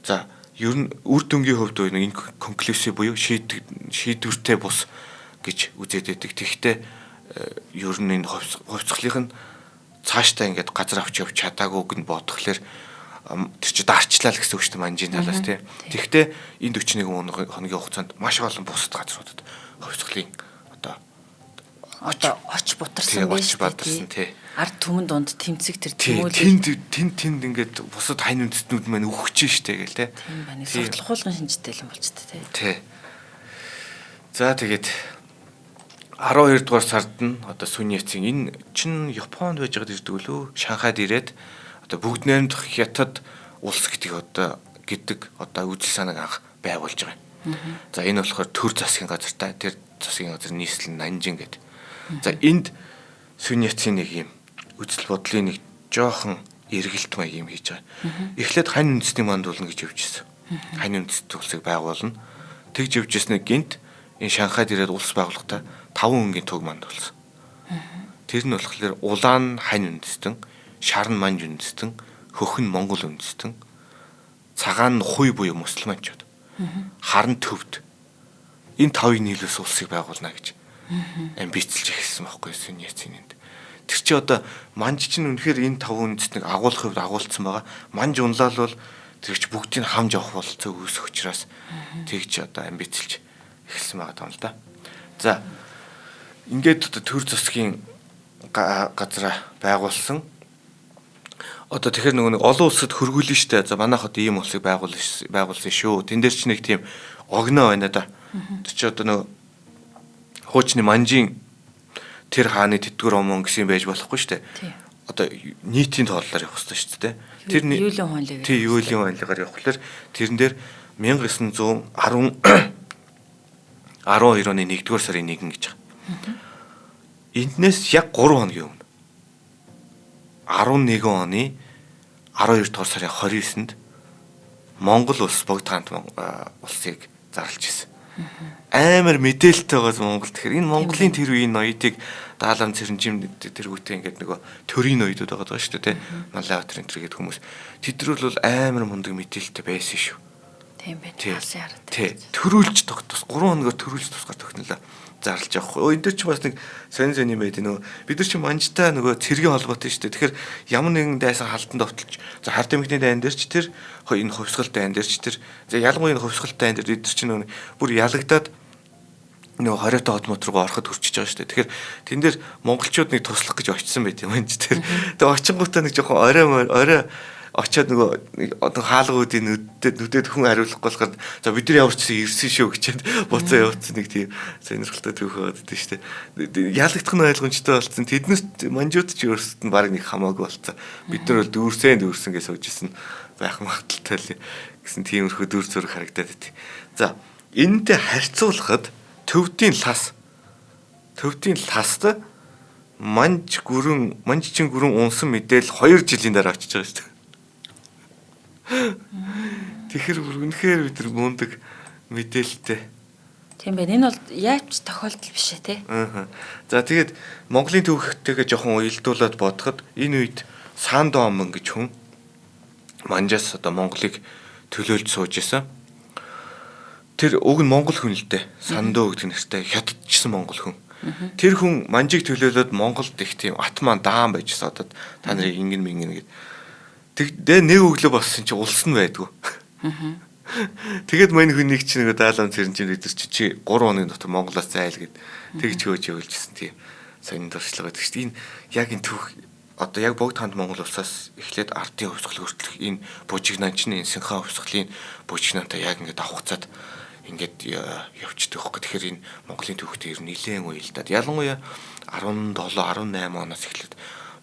за ер нь үр дүнгийн хувьд энэ конклюсив буюу шийдвэртэй бус гэж үзээд байдаг. Тэгэхдээ ер нь энэ хувьсгалын цаашдаа ингээд газар авч явж чадаагүйг нь бодглохлоор тэр чи дарчлаа л гэсэн үг шүү дээ Манжийн талаас тийм. Тэгэхдээ энэ 41 хоногийн хугацаанд маш олон бусад газруудад хувьсгалын одоо оч бутарсан байж тий. Ард түмэн донд тэмцэг тэр тэмүүлээ. Тэнд ингээд бусад хань үндэстнүүд маань өгч штэ гэл тий. Тийм байна. Сурталхуулгын шинжтэй юм болж тээ. Тий. За тэгээд 12 дугаар сард нь одоо Сүньяцын энэ чин Японд байж байгаад ирдэг лөө Шанхайд ирээд одоо бүгд найрамдах хятад улс гэдэг одоо үзэл санааг анх байгуулж байгаа юм. За энэ болохоор төр засгийн газартай тэр засгийн газар нийслэл Нанжин гэдэг. За энд Сүньяцын нэг юм үзэл бодлын нэг жоохон эргэлт маяг юм хийж байгаа. Эхлээд хань үндэстний мандуулна гэж явжсэн. Хань үндэстний улсыг байгуулна. Тэгж явжснээ гинт энэ Шанхайд ирээд улс байгуулахдаа 5 өнгийн туг мандуулсан. Тэр нь болохоор Улаан хань үндэстэн, Шарн манж үндэстэн, Хөхн монгол үндэстэн, Цагаан хуй буюу мусульманчууд. Харан төвд энэ 5-ыг нийлүүлсэн улсыг байгуулна гэж амбицлж эхэлсэн байхгүй Сүньяцын энд. Тэр чи одоо манж чинь үнэхээр энэ 5 үндэстнийг агуулах хувьд агуулсан байгаа. Манж унлал бол тэрч бүгдийг хамж авах болцоо үүсэх учраас тэгж одоо амбицлж эхэлсэн байгаа юм л да. За ингээд одоо төр засгийн газраа байгуулсан. Одоо тэгэхээр нөгөө нэг олон улсад хөргүүлнэ штэ. За манайх одоо ийм улсыг байгуулсан шүү. Тэн дээр ч нэг тийм огноо байна да. Тэр чи одоо нөгөө хуучны Манжийн тэр хааны тэтгэр омон гэсэн байж болохгүй штэ. Одоо нийтийн тооллоор явах хэрэгтэй шүү дээ. Тэр юулийн хуанлыг. Тий, юулийн хуанлыгаар явахлаар тэрэн дээр 1910 12 оны 1-р сарын 1 гэж байгаа. Энднээс яг 3 хоногийн өмнө 11 оны 12 дугаар сарын 29-нд Монгол улс богд хаант улсыг зарлж ирсэн. Амар мэдээлэлтэй байгаа Монгол. Тэгэхээр энэ Монголын тэр үеийн ноёдыг даалам цэрэнжим тэргүүтээ ингээд нөгөө төрийн ноёдууд байгаа шүү дээ, тэ. Малаавтар энэ төр гэдэг хүмүүс. Тэд бол амар мундаг мэдээлэлтэй байсан шүү. Тийм байх. Хаалсан хараад. Тий. Төрүүлж тогтос 3 хоногор төрүүлж тусгаар тогтнолоо. Зарлж авахгүй. Энд дээр ч бас нэг сонь юм байд нөгөө бид нар ч манжтай нөгөө цэргийн холбоотой шүү дээ. Тэгэхээр ямар нэгэн дайсан халтан довтолж за хард эмэгний дайн дээр ч тэр энэ хувьсгал дайн дээр ч тэр за ялангуяа энэ хувьсгал дайн дээр бид нар ч нөгөө бүр ялагдаад нөгөө хориотой хот мот руу ороход хүрчихэж байгаа шүү дээ. Тэгэхээр тэн дээр монголчууд нэг туслах гэж очсон байт юм энэ тэр. Тэгээ очингуудаа нэг жоохон орой очиод нөгөө одоо хаалгуудын нүдэд хүн хариулахгүй болохоор за бид нар ямар ч ирсэн шүү гэчихэд буцаа явуулсан нэг тийм сонирхолтой түүх байдаг шүү дээ. Ялагдах нь ойлгомжтой болсон. Тэднэрт манжууд ч өөрсдөд нь баг нэг хамаагүй болсон. Бид нар бол дүүрсэн гэж суужсэн байх магадaltaй л гэсэн тиймэрхүү дүр зураг харагдаад байт. За энэтэй харьцуулахад төвдийн ласт манжчин гүрэн унсан мэдээл 2 жилийн дараа очиж байгаа шүү дээ. Тэгэхээр үнэхээр бид нар мундаг мэдээлэлтэй. Тийм байна. Энэ бол яаж тохиолдол биш ээ, тий. За тэгээд Монголын түүхтэйгээ жоохон уялдуулаад бодоход энэ үед Сандо Аман гэж хүн манжаас одоо Монголыг төлөөлж сууж исэн. Тэр уг нь монгол хүн л дээ. Сандо гэдэг нэртэй хятадчсан монгол хүн. Тэр хүн манжийг төлөөлөөд Монголд их тийм атман даан байжсэн. Одоо та нарыг ингэн гэдэг. Тэгээ нэг өглөө болсон чи улс нь байдгүй. Тэгээд мань хүнийг чи нэг даалам цэрэнжин өдөр чи 3 хоногийн дотор Монголоос зайл гэд тэгж хөөж явуулжсэн тийм сонин дуршлаг байдаг шүү дээ. Энэ яг энэ түүх одоо яг богд хаант Монгол улсаас эхлээд ардын хувьсгал хүртэлх энэ бужигнаанчны энэ синхаа хувьсгалын бужигнаантай яг ингээд авахцаад ингээд явчихдаг хөөх. Тэгэхээр энэ Монголын түүхтэй ер нь нэлээд уялдаад ялангуяа 17 18 оноос эхлээд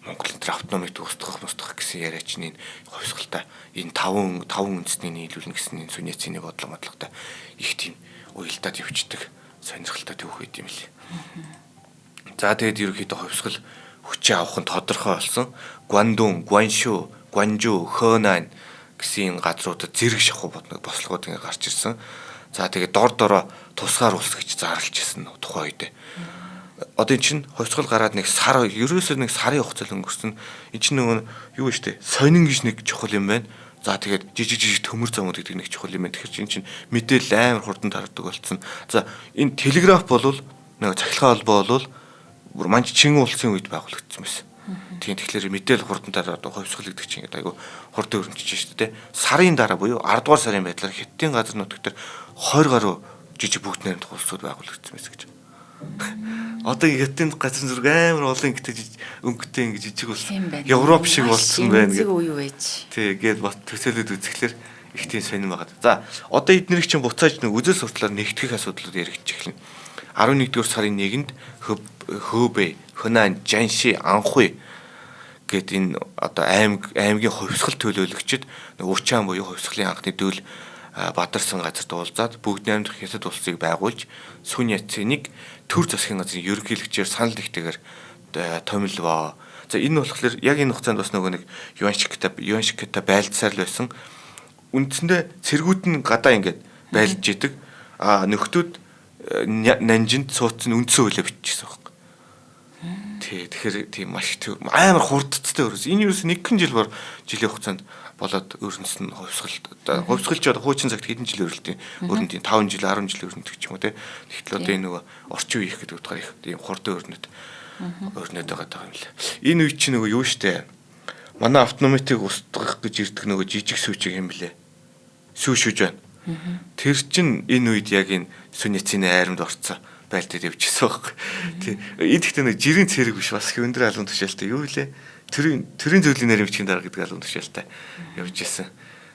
Монголын автономит устгах гэсэн яриа чинь энэ хувьсгалтай энэ 5 үндэсний нийлүүлнэ гэсэн энэ Сүньяцины бодлоготой их тийм уялдаад явчихдаг сонирхолтой түүх байт юм лээ. За тэгээд ерөнхийдөө хувьсгал хүчээ авах нь тодорхой болсон. Гуандун, Гуаншу, Гуанжу, Хонан гэсэн энэ газруудад зэрэг шахуу бослогууд ингээ гарч ирсэн. За тэгээд дор тусгаар улс гэж зарлж ирсэн тухайн үед. Одоо эн чинь хувьсгал гараад нэг сар ерөөсөө нэг сарын хугацаанд өнгөрсөн. Эн чинь нөгөө юу вэ штэ? Сонин гэж нэг чухал юм байна. За тэгээд жижиг төмөр замууд гэдэг нэг чухал юм байна. Тэгэхээр чинь мэдээлэл амар хурдан тардаг болсон. За энэ телеграф болвол нэг цахилгаан холбоо болвол бүр манч Чин улсын үед байгуулагдсан байсан. Тийм тэгэхээр мэдээлэл хурдан тараад хувьсгал гэдэг чинь ингээд айгу хурдан өрнөжж штэ тэ. Сарын дараа буюу 10 дугаар сарын байдлаар Хятадын газар нутагт 20 гаруй жижиг бүгд найрамдах улсууд байгуулагдсан байсан гэж. Одоо Хятадын газар зүрх амар олон өнгөтэй ингэ жижиг улс Европ шиг болсон байна гэдэг. Тэгээд бот төсөөлөд үзэхлээр их тийм сонирм байгаа. За одоо эднэрийг чинь буцааж нэг үзэл сурталаар нэгтгэх асуудлууд яригдчих эхэлнэ. 11-р сарын 1-нд Хөбэй, Хонан, Жанши, Анхуй гэд энэ одоо аймгийн хувьсгал төлөөлөгчд Учаан буюу хувьсгалын анхны дөөл Бадарсан газарт уулзаад бүгд найрамдах Хятад улсыг байгуулж Сүньяциныг төр засгийн газрын ерөнхийлөгчөөр санал нэгтэйгээр томилвоо. За энэ болохоор яг энэ хугацаанд бас нөгөө нэг Юаншиктай байлдсаар л байсан. Үндсэндээ цэргүүд нь гадаа ингээд байлж идэг. Нөхдүүд Нанжинд суудсан үндсэн хуулиа биччихсэн байхгүй. Тэгэхээр тийм маш амар хурдцтай өрөөс. Энэ юус нэг жилийн хугацаанд болоод өрнөсөн хувьсгалч одоо хуучин цагт хэдэн жил өрөлтийн өрнөдийн 5 жил 10 жил өрнөдөг ч юм уу те. Тэгтэл одоо энэ нөгөө орчин үе их гэдэг утгаар их тийм хурдан өрнөд байгаа юм л. Энэ үе чинь нөгөө юу штэ. Манай автономитыг устгах гэж ирдэг нөгөө жижиг сүүчиг юм блэ. Сүүшүүж байна. Тэр чин энэ үед яг энэ Сүньяцины айрамд орцсон байлдад явчихсан байхгүй. Тийм. Эдгтээ нэг жирийн цэрэг биш бас их өндөр алуун тушаалтай юу лээ. Төрийн зөвлөлийн нарийн бичгийн дарга гэдэг алуун тушаалтай явж исэн.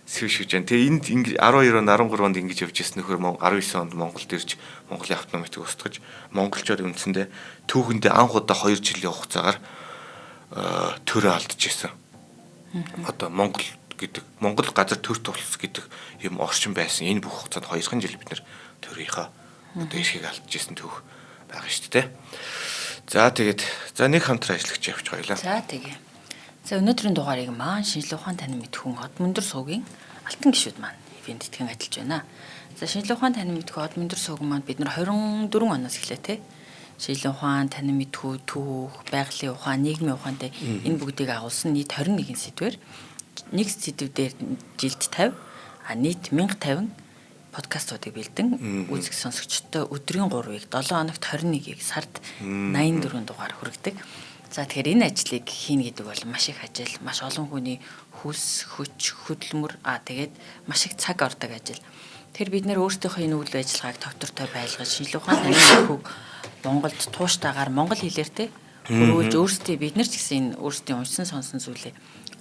Сүүшүүж байна. Тэгээ энд ингэ 12 он 13 онд ингэж явж исэн нөхөр 19 онд Монголд ирж Монголын автономитыг устгаж монголчууд үндсэндээ түүхэндээ анх удаа 2 жилийн хугацаагаар төрөө алдчихсан. Одоо Монгол газар төр тулс гэдэг юм орчин байсан. Энэ бүх хугацаанд 2 жил бид нэр төрийнхаа одоо эрхийг алдчихсан түүх байгаа шүү дээ. За тэгээд нэг хамтран ажиллаж явж хоёлаа. За тэгээ. За өнөөдрийн дугаарыг маань шинжлэх ухаан танин мэдхүн хот мөндөр суугийн алтан гишүүд маань би тэтгэн ажиллаж байна. За шинжилгээ ухаан танин мэдхүү од мөндөр сууган маань бид нар 24 оноос эхлэв те. Шинжилгээ ухаан, танин мэдхүү, түүх, байгалийн ухаан, нийгмийн ухаантай энэ бүгдийг агуулсан нийт 21 сэдвээр нэг сэдв дээр жилд 50, нийт 1050 подкастуудыг бэлдэн үзэх сонсогчдод өдрийн 3-ыг 7 хоногт 21-ийг сард 84 дугаар хүргэдэг. За тэгэхээр энэ ажлыг хийнэ гэдэг бол маш их ажил, маш олон хүний хүс, хүч, хөдөлмөр тэгээд маш их цаг ордог ажил. Тэр бид нэр өөрсдийнхөө энэ үйл ажиллагааг тогтвортой байлгаж шинжилгээ ухаан танин мэдхүүг Монголд тууштайгаар монгол хэлээр те хөрвүүлж өөрсдөө бид нар ч гэсэн энэ өөрсдийн уншсан сонсон зүйлээ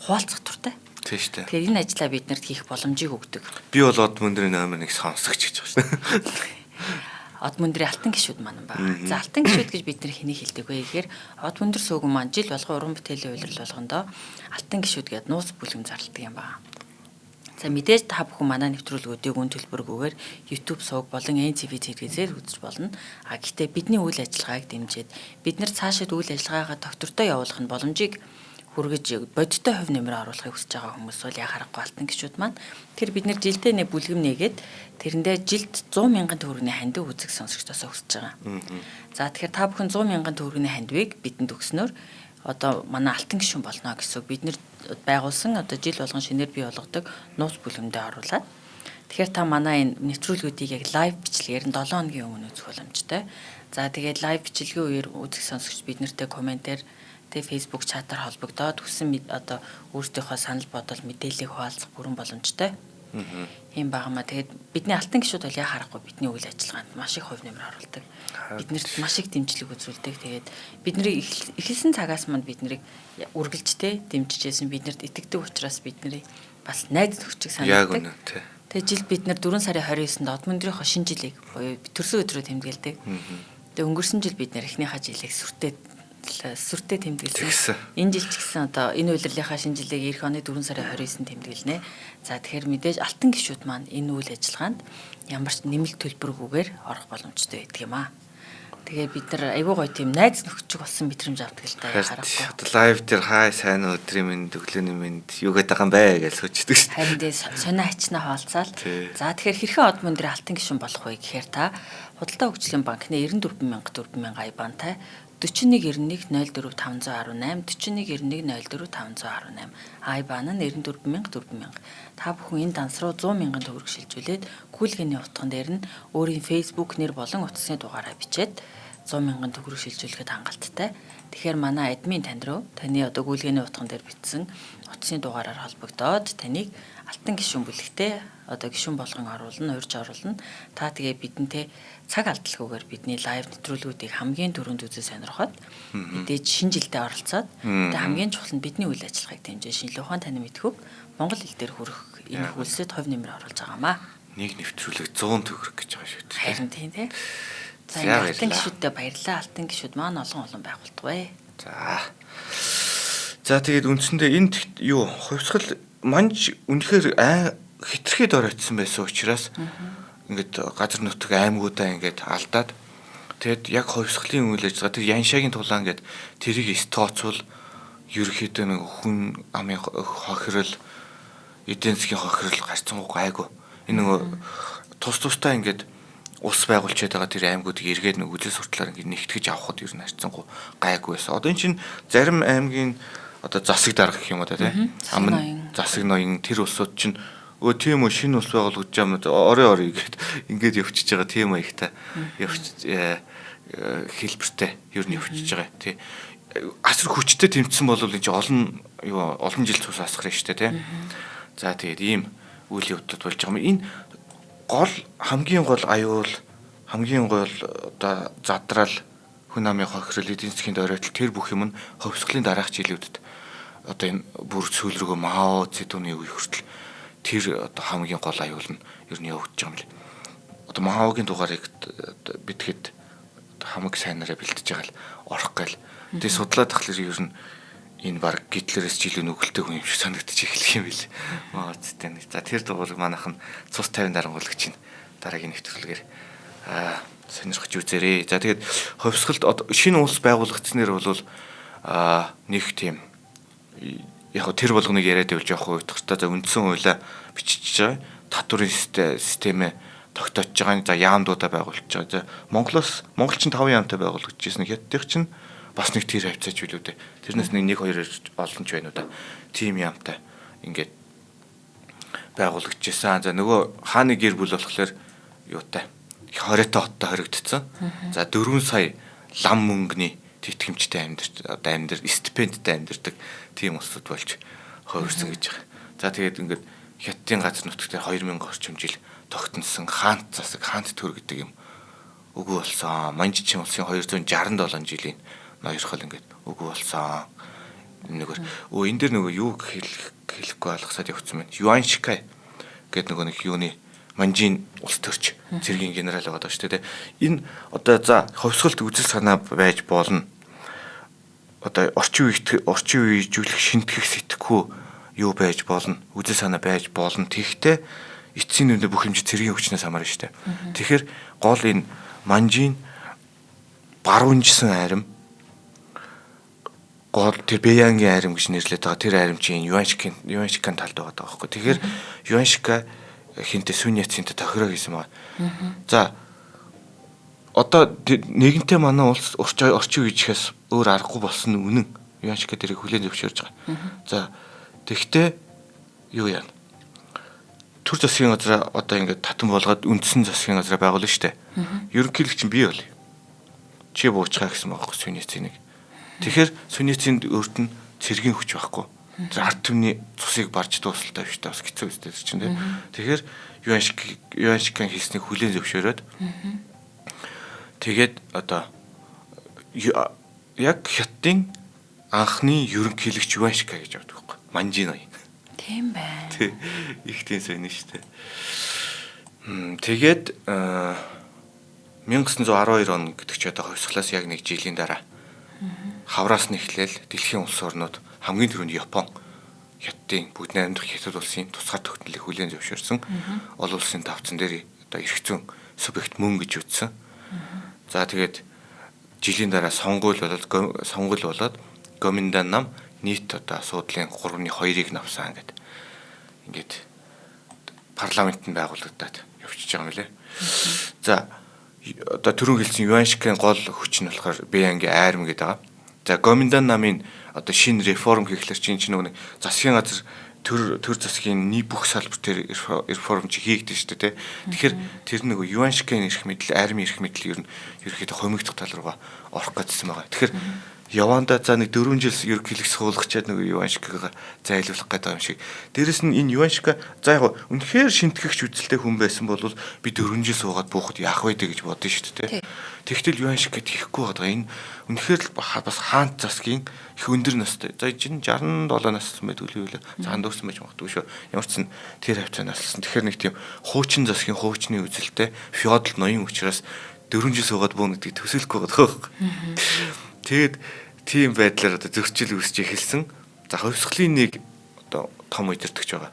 хуваалцах туртай. Тийм шүү дээ. Тэгэхээр энэ ажлаа биднэрт хийх боломжийг өгдөг. Би бол од мөндрийн номер 1 сонсогч гэж байна шүү дээ. Од мөндрийн алтан гишүүд маань байна. За алтан гишүүд гэж бид нар хэнийг хэлдэг вэ гэхээр од мөндөр сууган маань жил болгон уран бүтээлийн улирал болгондоо алтан гишүүд гэдэг нууц бүлэм зарладаг юм байна. За мэдээж та бүхэн манай нэвтрүүлгүүдийг үн төлбөргүйгээр YouTube сувг болон NCV телевизээр үзэж болно. Гэхдээ бидний үйл ажиллагааг дэмжиж бид нар цаашид үйл ажиллагаагаа доктортой явуулах нь боломжийг хүргэж бодиттой хувь нэмрээ оруулахыг хүсэж байгаа хүмүүс бол яг харахгүй алтан гишүүд маань тэр бид нар жилдээ нэг бүлгэм нээгээд тэрэндээ жилд 100 мянган төгрөгийн хандив үзэх сонсогчдоосоо хүсэж байгаа. За тэгэхээр та бүхэн 100 мянган төгрөгийн хандивыг бидэнд өгснөөр одоо манай алтан гишүүн болно гэсэн үг. Бид нэр байгуулсан одоо жил болгон шинээр бий болгодог нууц бүлгэмдээ оруулаад тэгэхээр та манай энэ нэвтрүүлгүүдийг яг лайв бичлэгээр 7 хоногийн өмнө үзэх боломжтой. За тэгээд лайв бичлэгийн үеэр үзэх сонсогч бид нартэй комментээр тэгээ Facebook чатаар холбогдоод хүссэн одоо өөрсдийнхөө санал бодол мэдээллийг хуваалцах бүрэн боломжтой. Ийм багмаа тэгээд бидний алтан гишүүд бол яа харахгүй бидний үйл ажиллагаанд маш их хувь нэмэр оруулдаг. Биднэрт маш их дэмжлэг үзүүлдэг. Тэгээд бидний эхэлсэн цагаас манд биднийг үргэлжтэй дэмжижсэн биднэрт итгэдэг учраас бидний бас найз нөхцийг санагддаг. Тэгээд жил бид нар 4 сарын 29-нд од мөндрийнхөө шинэ жилийг буюу төрсөн өдрөө тэмдэглэдэг. Тэгээд өнгөрсөн жил бид нар эхнийхээ жилийг сүртэй тэмдэглэсэн. Энэ жил ч гэсэн одоо энэ улирлынхаа шинэ жилийг эх оны 4 сарын 29-нд тэмдэглэнэ. За тэгэхээр мэдээж алтан гишүүд маань энэ үйл ажиллагаанд ямар ч нэмэлт төлбөргүйгээр орох боломжтой байдаг юм аа. Тэгээ бид нар айгүй гоё тийм найз нөхдөж болсон мэдрэмж авдаг л та харахгүй. Одоо лайв дээр хай сайн өдрийн минь өглөөний минь юу гэдэг юм бэ гэж сочдөг шүү. Харин дээ сонио ачнаа хаалцаал. За тэгэхээр хэрхэн од мөндрийн алтан гишүүн болох вэ гэхээр та Худалдаа хөгжлийн банкны 94,000 IBAN-тай 419104,518 419104,518 IBAN нь 94,000. Та бүхэн энэ данс руу 100,000 төгрөг шилжүүлээд гүйлгээний утган дээр нь өөрийн Facebook нэр болон утасны дугаараа бичээд 100,000 төгрөг шилжүүлэхэд хангалттай. Тэгэхээр манай админ танд руу таны одоо гүйлгээний утган дээр бичсэн утасны дугаараар холбогдоод таныг алтан гишүүн бүлэгтээ одоо гишүүн болгон оруулна, урьж оруулна. Та тэгээ бидэнтэй цаг алдалгүйгээр бидний лайв нэвтрүүлгүүдийг хамгийн түрүүнд үзэж сонирхоод мэдээж шинэ жилдээ оролцоод тэгээ хамгийн чухал нь бидний үйл ажиллагааг дэмжиж шинжилгээ ухаан таны мэдхүүг монгол хэл дээр хүргэх энэ хөлсөд хувь нэмэр оруулж байгаамаа. Нэг нэвтрүүлэг 100 төгрөг гэж байгаа шүү дээ. Харин тийм тий. За алтан гишүүдтэй баярлалаа. Алтан гишүүд маань олон байгуулдаг бай. За тэгээд үндсэндээ энд юу хувьсгал манж үнэхээр хитрхи дор очсон байсан учраас ингээд газар нутаг аймагуудаа ингээд алдаад тэгэд яг хувьсгалын үйл ажиллагаа тэр яншагийн тулаан ингээд тэрийг стооцвол ерөөхдөө нэг хүн амын хохирол эдийн засгийн хохирол гарцсангүй гайгүй энэ нөгөө тусдаа ингээд ус байгуулчаад байгаа тэр аймагуудыг эргээд нэг үзэл сурталаар ингээд нэгтгэж авахд ер нь харцсангүй гайгүй байсан. Одоо энэ чинь зарим аймгийн одоо засаг дарга гэх юм уу тий. Амн засаг ноён тэр улсууд чинь тийм үү шинэ улс байгуулагдаж байгаа орой ингээд явчихж байгаа тийм маягтай хэлбэртэй ер нь явчихж байгаа тий. Асар хүчтэй тэмцсэн бол энэ чинь олон жил цус асгах юм шүү дээ тий. За тэгээд ийм үйл явдлууд болж байгаа юм. Энэ хамгийн гол аюул хамгийн гол одоо задрал хүн амын хохирол эдийн засгийн дөрөйтөл тэр бүх юм нь хувьсгалын дараах жилүүдэд одоо энэ бүр сүүл рүүгээ Мао Цзэдуны үе хүртэл тэр одоо хамгийн гол аюул нь ер нь явагдаж байгаа юм л. Одоо Маогийн дугаарыг битгэхэд хамаг сайнараа бэлтэж байгаа л орох гээл. Тэгээ судлаад тахлаар ер нь энэ баг Гитлерээс жилийн нүгэлтэй хүн юм шиг санагдчих эхлэх юм бил. Мао Цзэдун. За тэр дугаарыг манайхан цус 50 дарангуулагч нь дараагийн нэвтрүүлгээр сонирхож үзээрэй. За тэгээд хувьсгалд шинэ улс байгуулагдсанээр бол нэг тийм яг тэр болгоныг яриад явж явах үеийнхтэй за үндсэн хуулиа бичиж байгаа. татварын системээ тогтоож байгаа. За яамдуудаа байгуулж байгаа. За Монголч нь 5 яамтай байгуулагдчихсэн. Хятадх чинь бас нэг тэр хавцаач билүү дээ. Тэрнээс нэг хоёр олон ч байна уу да. Тим яамтай ингээд байгуулагдчихсан. За нөгөө хааны гэр бүл болохоор юутай хориотой хоттой хоригдсон. За 4 сая лам мөнгөний тэтгэмжтэй амьдарч стипендтэй амьдардаг тийм улсууд болж хувирсан гэж байгаа. За тэгээд ингээд Хятадын газар нутагт 2000 орчим жил тогтносон хаант засаг, хаант төр гэдэг юм үгүй болсон. Манжчин улсын 267 жилийн ноёрхол ингээд үгүй болсон. Нэгээр энэ дэр нөгөө юу хэлэхгүй алгасаад явцсан байна. Юаншикай гэдэг нөгөө нэг юуны Манжийн улс төрч цэргийн генерал байгаа даа шүү дээ. Энэ одоо за ховсголт үзэл санаа байж болно. Одоо орчин үеижүүлэх шинтгэх сэтгэхүй юу байж болно. Үзэл санаа байж болно. Тэгэхдээ эцсийн нүдэ бүх хэмжээ цэргийн хүчнээс хамаарна шүү дээ. Тэгэхээр гол энэ Манжийн баруунжсан арим гол тэр Бэянгийн арим гэж нэрлэдэг байгаа. Тэр арим чинь Юаншикийн талд байгаа байхгүй. Тэгэхээр Юаншика хинтэ Сүньяцинтэй тохироо хийсэн байгаа. За одоо нэгэнтээ манай улс орчин үеийнхээс өөр аргагүй болсон нь үнэн. Юаншика дэрийг хүлээн зөвшөөрж байгаа. За тэгтээ юу яана? Төр засгийн газар одоо ингээд татан болгоод үндсэн засгийн газар байгуулна штэ. Ерөнхийлөгч нь бий болъё. Чи буучгаа гэсэн байгаа Сүньяциныг. Тэгэхээр Сүньяцинд өөрт нь цэргийн хүч байхгүй. Тэр ард түмний цусыг барж дуусалтай биш таа бас хэцүү үстэй чинь тийм. Тэгэхээр Юаншикийн хийснийг хүлээн зөвшөөрөөд тэгээд одоо яг Хятадын анхны ерөнхийлөгч Юаншика гэж авдаг байхгүй. Манжин ноён. Тийм байна. Тэг. Их тийм соёно шүү дээ. Тэгээд 1912 он гэдэг чи одоо хувьсгалаас яг 1 жилийн дараа хавраас нь эхлээл дэлхийн улс орнууд хамгийн түрүүнд Япон Хятадын бүгд найрамдах Хятад улсын тусгаар тогтнолыг хүлээн зөвшөөрсөн. Олон улсын давцан дээр одоо эрх зүйн субъект мөн гэж үзсэн. За тэгээд жилийн дараа сонгуул болоод Гоминдан нам нийт одоо асуудлын 3/2-ыг навсан гэдэг. Ингээд парламент нь байгуулагдаад явчихж байгаа юм лээ. За одоо түрүүн хэлсэн Юаншикийн гол хүч нь болохоор Бэянгийн айрам гэдэг байгаа. За Гоминдан намын одоо шинэ реформ хийхлээр чинь нөгөө засгийн газар төр засгийн бүх салбар дээр реформ хийгдэж шүү дээ. Тэгэхээр тэр нөгөө Юаншикийн эрх мэдэл, армийн эрх мэдэл ер нь ерөөхдөө хомигдох тал руугаа орох гэсэн байгаа. Тэгэхээр яванда за нэг 4 жил ерөнхийлөгч суулгачаад нөгөө Юаншикийг зайлуулах гэдэг юм шиг. Дээрэс нь энэ Юаншика за яг үнэхээр шинтгэгч үзэлтэй хүн байсан бол би 4 жил суугаад буухад яах вэ гэж бодсон шүү дээ. Тэгтэл Юаншика хийхгүй байгаа. Энэ үнэхээр л бас хаант засгийн их өндөр настай. За чинь 67 настай байдаг үл юу. За хандуурсан байж магадгүй шүү. Ямар ч сан тэр хавцаа наслсан. Тэгэхээр нэг тийм хуучин засгийн хуучны үзэлтэй феодал ноён учраас 4 жил суугаад буун гэдэг төсөөлөхгүй байгаа. Тэгэд тийм байдлаар одоо зөрчил үүсч эхэлсэн. За хувьсгалын нэг одоо том удирдахч байгаа.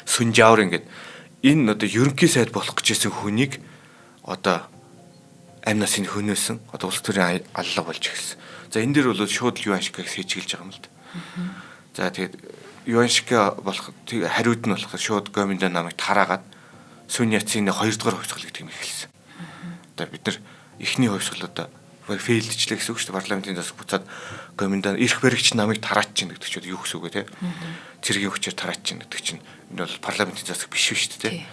Сүнжаавар ингээд энэ одоо ерөнхий сайд болох гэжсэн хүнийг одоо амь насын хөнөөсөн одоо улс төрийн аллаа болж эхэлсэн. За энэ дээр бол шууд Юаншикийг сэжиглэж байгаа юм л да. За тэгээд Юаншика болох хариуд нь болохоор шууд Гоминдан намыг тараагаад Сүньяцины 2 дугаар хувьсгал гэдэг юм эхэлсэн. Одоо бид нар эхний хувьсгалуудаа фейлдчлээ гэсэн үг шүү дээ. Парламентын засаг буцаад Гоминдан эрх баригч намыг тараач чинь гэдэг чинь юу гэсэн үг вэ те? Цэргийн хүчээр тараач чинь гэдэг чинь энэ бол парламентын засаг биш шүү дээ те.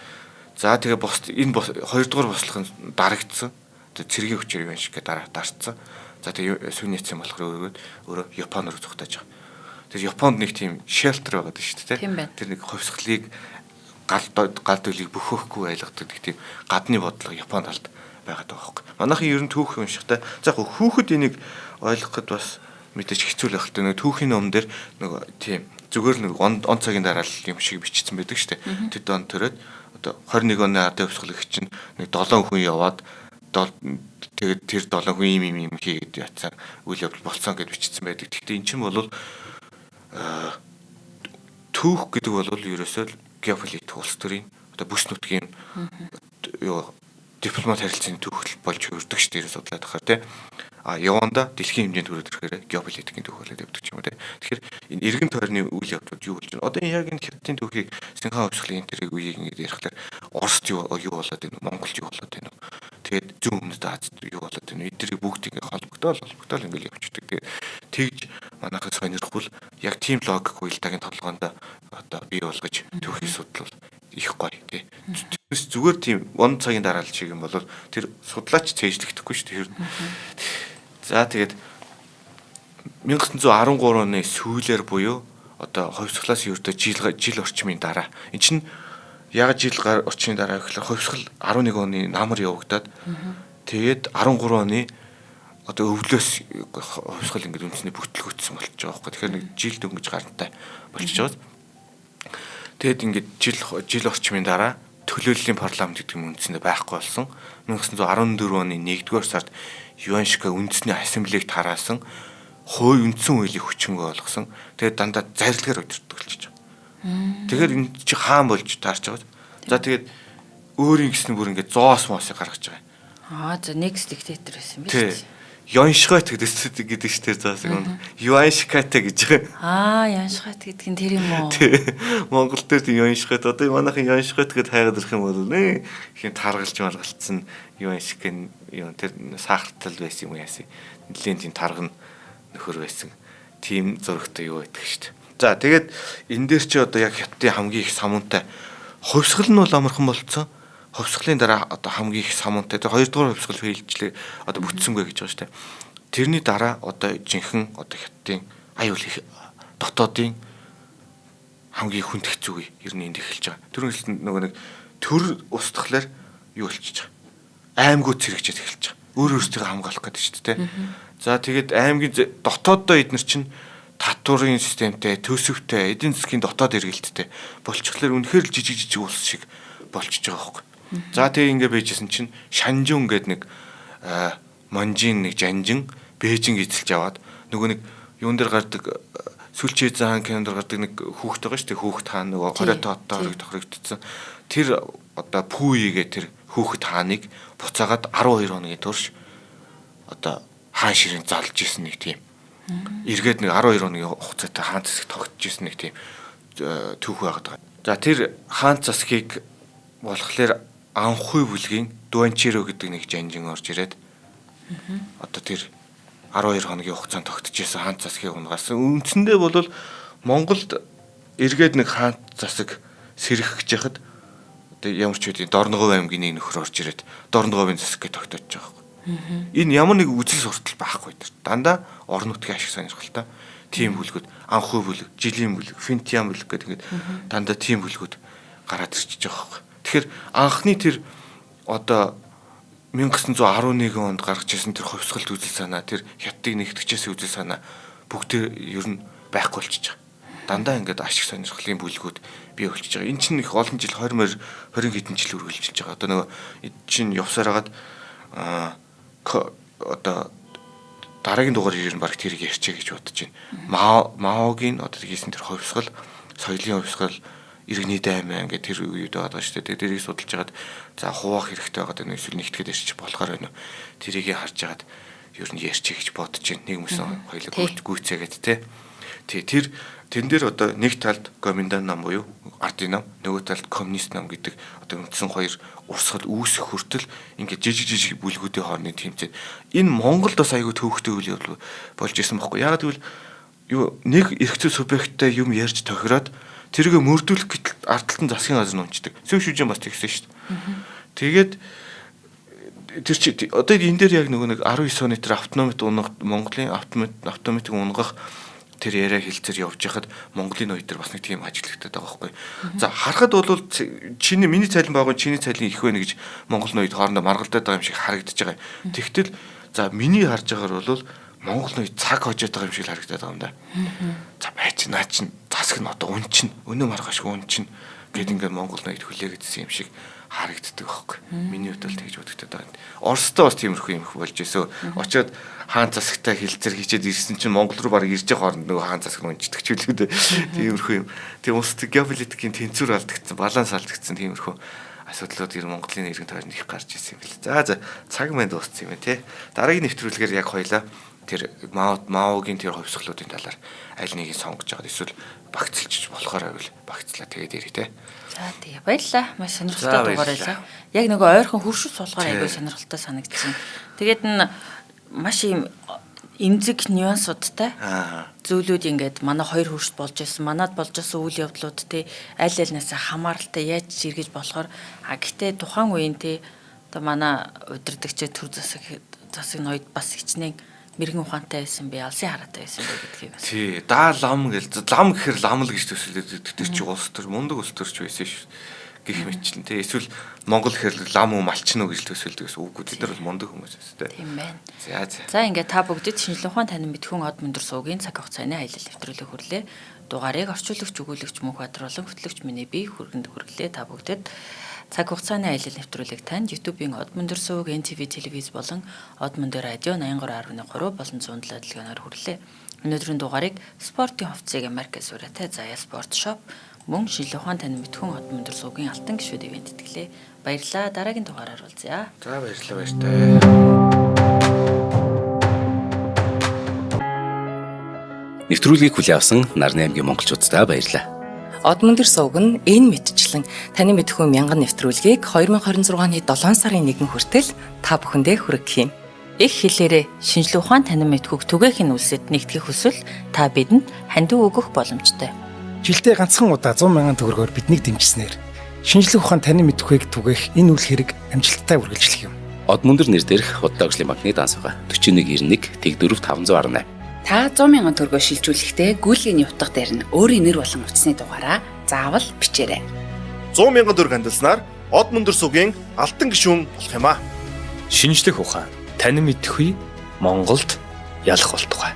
За тэгээ энэ 2 дугаар бослохын дарагдсан. Цэргийн хүчээр Юаншика дарцсан. За тэгээ Сүньяцин болохоор өөрөө Япон руу зүгтааж байгаа. Тэр Японд нэг тийм шелтер байгаа шүү дээ. Тэр нэг хувьсгалыг гал дөлийг бөхөхгүй байлгадаг тийм гадны бодлого Японд алд байгаад байгаа хөөхгүй. Манайхын ер нь түүх уншихтаа за яг хүүхэд энийг ойлгоход бас мэдээж хэцүү л байх л дээ. Түүхийн ном дээр нөгөө тийм зүгээр л нэг он цагийн дараа л юм шиг бичсэн байдаг шүү дээ. Тэд он төрөөд одоо 21 оны ардын хувьсгалыг чинь нэг 7 хүн яваад тэгээд тэр 7 хүн ийм хийгээд яцсан үйл явдал болцсон гэж бичсэн байдаг. Гэхдээ эн чинь бол түүх гэдэг бол ерөөсөө геополитик улс төрийн одоо бүс нутгийн юу дипломат харилцааны түүх болж өрдөг шүү дээ судлаад ахаар тий. яванда дэлхийн хэмжээнд хүрээд ирэхээр геополитикийн түүх болоод явдаг юм те. Тэгэхээр энэ эргэн тойрны үйл явдлууд юу болж байна? Одоо яг энэ хятадын түүхийг Синхаа хувьсгалын тэрийг үеийг ингэж ярихлаар Оросд юу болоод байна вэ? Монголд юу болоод байна вэ? Тэгээд зүүн өмнөд Азид юу болоод байна вэ? Эдгэрийг бүгд ингэ холбогдоол ингэ явчихдаг. Тэгээд тэгж манайхад сонирхвол яг тийм логик уялдаагийн толгоонд одоо бий болгож түүхийг судлал их гоё тий. Зүгээр тийм он цагийн дараалал шиг юм бол тэр судлаач цээжлэгдэхгүй шүү дээ. За тэгээд 1913 оны сүүлээр буюу одоо хувьсгалаас ердөө жил орчмын дараа эн чинь яг жил орчмын дараа гэхэлээ хувьсгал 11 оны намар явагдаад тэгээд 13 оны одоо өвлөөс хувьсгал ингээд үндэсний бүтлгүүцсэн болчихж байгаа байхгүй. Тэгэхээр нэг жил дөнгөж гарантай болчихж байгаа. Тэгэд ингээд жил орчмын дараа төлөөллийн парламент гэдэг юм үндэсний байхгүй болсон. 1914 оны 1-р сард ЮНЕСКО үндэсний ассамблег тараасан хууль үндсэн хуулийг хүчингүй болгосон. Тэгээд дандаа зарилгаар өдөртөг болчихж байгаа. Тэгэхээр энэ чи хаан болж таарч байгаа. За тэгээд өөрийн гэсэн бүр ингээд зоос моосыг гаргаж байгаа. За next dictator байсан биз дээ. Яншхайт гэдэг штэ заасаг юм. Яншхайт гэж байгаа. Яншхайт гэдэг нь тэр юм уу? Монгол дээр тийм яншхайт одоо манайхан яншхайт гэдээ хайгаад ирэх юм бол нэ ихэн таргалж маргалцсан яншхайн юм тэр сахартал байсан юм яасан. Нэлийн тийм тарган нөхөр байсан. Тийм зурагтай юу байдаг штэ. За тэгээд энэ дээр чи одоо яг хятадын хамгийн их самуунтай хувьсгал нь бол амархан болцсон. Хувьсгалын дараа одоо хамгийн их самуунтай тэр 2 дугаар хувьсгал фейлжлээ одоо бүтсэнгүй гэж байгаа шүү дээ. Тэрний дараа одоо жинхэнэ одоо хятадын аюул их дотоодын хамгийн хүндх зүг ер нь энд эхэлж байгаа. Тэр нь нөгөө нэг төр устгахлаар юу болчихж байгаа. Аймагуд зэрэгжээд эхэлж байгаа. Өөрөөсөө хамгаалах гэдэг шүү дээ. За тэгээд аймгийн дотооддоо эднэр чинь татварын системтэй, төсөвтэй, эдийн засгийн дотоод эргэлттэй болчихлоор үнэхээр л жижиг улс шиг болчихж байгаа байхгүй. За тэгээ ингэ байжсэн чинь Шанжун гэдэг нэг Манжин нэг жанжин Бээжин эзэлж аваад нөгөө нэг юун дээр гардаг Сүлчээ заан кинонд гардаг нэг хүүхэд байгаа шүү дээ. Хүүхэд хаан нөгөө хориотой одтой тохирогдсон. Тэр одоо Пүүигээ тэр хүүхэд хааныг буцаагаад 12 хоногийн турш одоо хаан ширээ залж исэн нэг тийм. Эргээд нэг 12 хоногийн хугацаатай хаан засаг тогтж исэн нэг тийм түүх байгаад байгаа. За тэр хаан засгийг болохоор Анхуй бүлгийн Дуанчиро гэдэг нэг жанжин орж ирээд одоо тэр 12 хоногийн хугацаанд тогтож исэн хаан засгийг унгаасан. Үндсэндээ бол Монголд эргээд нэг хаан засаг сэрэх гэж яхад одоо ямар ч үгүй Дорноговь аймгийн нэг нөхөр орж ирээд Дорноговын засгийг тогтоож байгаа юм. Энэ ямар нэг үзэл суртал байхгүй тэр. Дандаа орон нутгийн ашиг сонирхолтой тийм бүлгүүд Анхуй бүлэг, Жилийн бүлэг, Финтиан бүлэг гэдэг ингээд дандаа тийм бүлгүүд гараад ирчихэж байгаа юм. Тэгэхээр анхны тэр одоо 1911 онд гаргаж ирсэн тэр хувьсгалт үзэл санаа, тэр хятадыг нэгтгэжсэн үзэл санаа бүгдээ ер нь байхгүй болчихж байгаа. Дандаа ингээд ашиг сонирхлын бүлгүүд бий болчихж байгаа. Энэ чинь их олон жил 20 хэдэн жил үргэлжилж байгаа. Одоо нөгөө чинь явсаар хагаад одоо дараагийн дугаар ирэн баг тэрийг ярьчээ гэж бодож байна. Маогийн одоо хийсэн тэр хувьсгал, соёлын хувьсгал иргэний даймаа ингээд тэр үед байгаа шүү дээ. Тэрийг судалж хагаад за хуваах хэрэгтэй байгаа даа эсвэл нэгтгэхэд ярьчих болохоор байна уу. Тэрийг харж хагаад ер нь ярьчих гэж бодож байна. Нэг mëсэн хоёлаа гүйцээгээд те. Тэр тэн дээр одоо нэг талд Гоминдан нам буюу ардын нам, нөгөө талд коммунист нам гэдэг одоо үндсэн хоёр урсгал үүсэх хүртэл ингээд жижиг бүлгүүдийн хоорондын тэмцээн. Энэ Монголд бас айгүй төвхтэй үйл явдал болж исэн байхгүй. Яг тэгвэл юу нэг эрхцээ субъекттай юм ярьж тохироод тэргээ мөрдүүлэх гэтэл ардталтан засгийн газар нь унцдаг. Зөв шүжин бас тэгсэн шүү дээ. Тэгээд тэр чи одоо энэ дээр яг нөгөө нэг 19 оны тэр автономит унгах Монголын автономитыг унгах тэр яриа хэлцээр явж хахад Монголын үед тэр бас нэг тийм ажиглагтаад байгаа байхгүй. За харахад бол чиний миний цайлан байгуу чиний цайлан их байна гэж Монголын үед хоорондоо маргалдаад байгаа юм шиг харагдаж байгаа юм. Тэгтэл за миний харж байгаагаар бол Монголын үед цаг хожоод байгаа юм шиг харагдаад байгаа юм да. За байж наа чин засаг нь одоо үн чин өнөө маргааш үн чин гэд ингээд Монголын үед хүлээгээдсэн юм шиг харагддаг байхгүй. Миний хувьд л тэгж бодогдоод байгаа. Оростой бас тиймэрхүү юм их болж ийсөө. Очоод хаан засагтай хилцэр хийчээд ирсэн чинь Монгол руу баг ирж байгаа хооронд нөгөө хаан засаг нь унждаг ч үлээ. Тиймэрхүү юм. Тийм ус геополитикийн тэнцвэр алдагдсан, баланс алдагдсан тиймэрхүү асуудлууд ер нь Монголын иргэн тойронд их гарч ирсэн юм бэл. За цаг мэн дууссан юм тий. Дараагийн нэвтрүүлгээр яг хоёлаа тэр Маогийн тэр хувьсгалуудын талаар аль нэгийг сонгож байгаа. Эсвэл багцлж болохоор байвал багцлаа тэгээд ирээ тий. За тэгээ баярлалаа. Маш сонирхолтой дугаар байлаа. Яг нөгөө ойрхон хөршөс болохоор аягүй сонирхолтой санагдсан. Тэгээд нь маш юм эмзэг нюансуудтай зүйлүүд ингээд манай хоёр хөршд болж байсан, манад болж байсан үйл явдлууд те аль альнасаа хамааралтай яаж жиргэж болохоор гэтээ тухайн үеийн те одоо манай удирдагч төр засаг ноёд бас хичнээн мэрэгэн ухаантай байсан би алсын хараатай байсан бай гэдгийг бас. Тий, даа лам гэл лам гэхэр ламл гэж төсөлөд тэр чи улс төр мундаг улс төрч байсан шүү. Гэх мэтчлэн тий. Эсвэл Монгол гэхэр лам уу малчин уу гэж төсөлдөг гэсэн үгүй. Тэд нар бол мундаг хүмүүс байсан тий. Тийм байна. За. За ингээд та бүгдэд шинжлэх ухаан танин мэдхүн од мөндөр суугийн цаг хугацааны аялал нэвтрүүлэг хүрлээ. Дугаарыг орчуулагч, өгүүлэгч Мөнхбаатар болон хөтлөгч миний бие хүргэнд хүргэлээ. Та бүгдэд цаг хугацааны аялал нэвтрүүлэг танд YouTube-ийн од мөндөр сууг, NTV телевиз болон од мөндөр радио 83.3 болон 107 дэлгэнээр хүрлээ. Өнөөдрийн дугаарыг спортын хувцсыг Америкээс ураатай Заяа спорт шоп мөн шинжлэх ухаан танин мэдхүн од мөндөр суугийн алтан гишүүд ивент итгэлээ. Баярлалаа. Дараагийн дугаараар уулзъя. За баярлалаа. Нэвтрүүлгийг хүлээн авсан Нарны аймгийн монголчуудтай баярлалаа. Од мөндөр сувг нь энэ мэдчлэн таны мэдхүйн мянган нэвтрүүлгийг 2026 оны 7 сарын 1 хүртэл та бүхэндээ хүргэх юм. Их хэлээрээ шинжлэх ухаан танин мэдхүйг түгээхийн үлсэд нэгтгэх хүсвэл та бидэнд хандив өгөх боломжтой. Жилдээ ганцхан удаа 100,000 төгрөгөөр биднийг дэмжснээр шинжлэх ухаан танин мэдхүйг түгээх энэ үйл хэрэг амжилттай үргэлжлэх юм. Од мөндөр нэр дээрх Худалдаа өвчлийн банкны данс байгаа 4191 Тэг 4 518. Та 100,000 төгрөгөө шилжүүлэхдээ гүйлгээний утга дээр нь өөрийн нэр болон утасны дугаараа заавал бичээрэй. 100,000 төгрөг хандсанаар од мөндөр сувгийн алтан гишүүн болох юм а. Шинжлэх ухаан танин мэдхгүй Монголд ялах болтугай.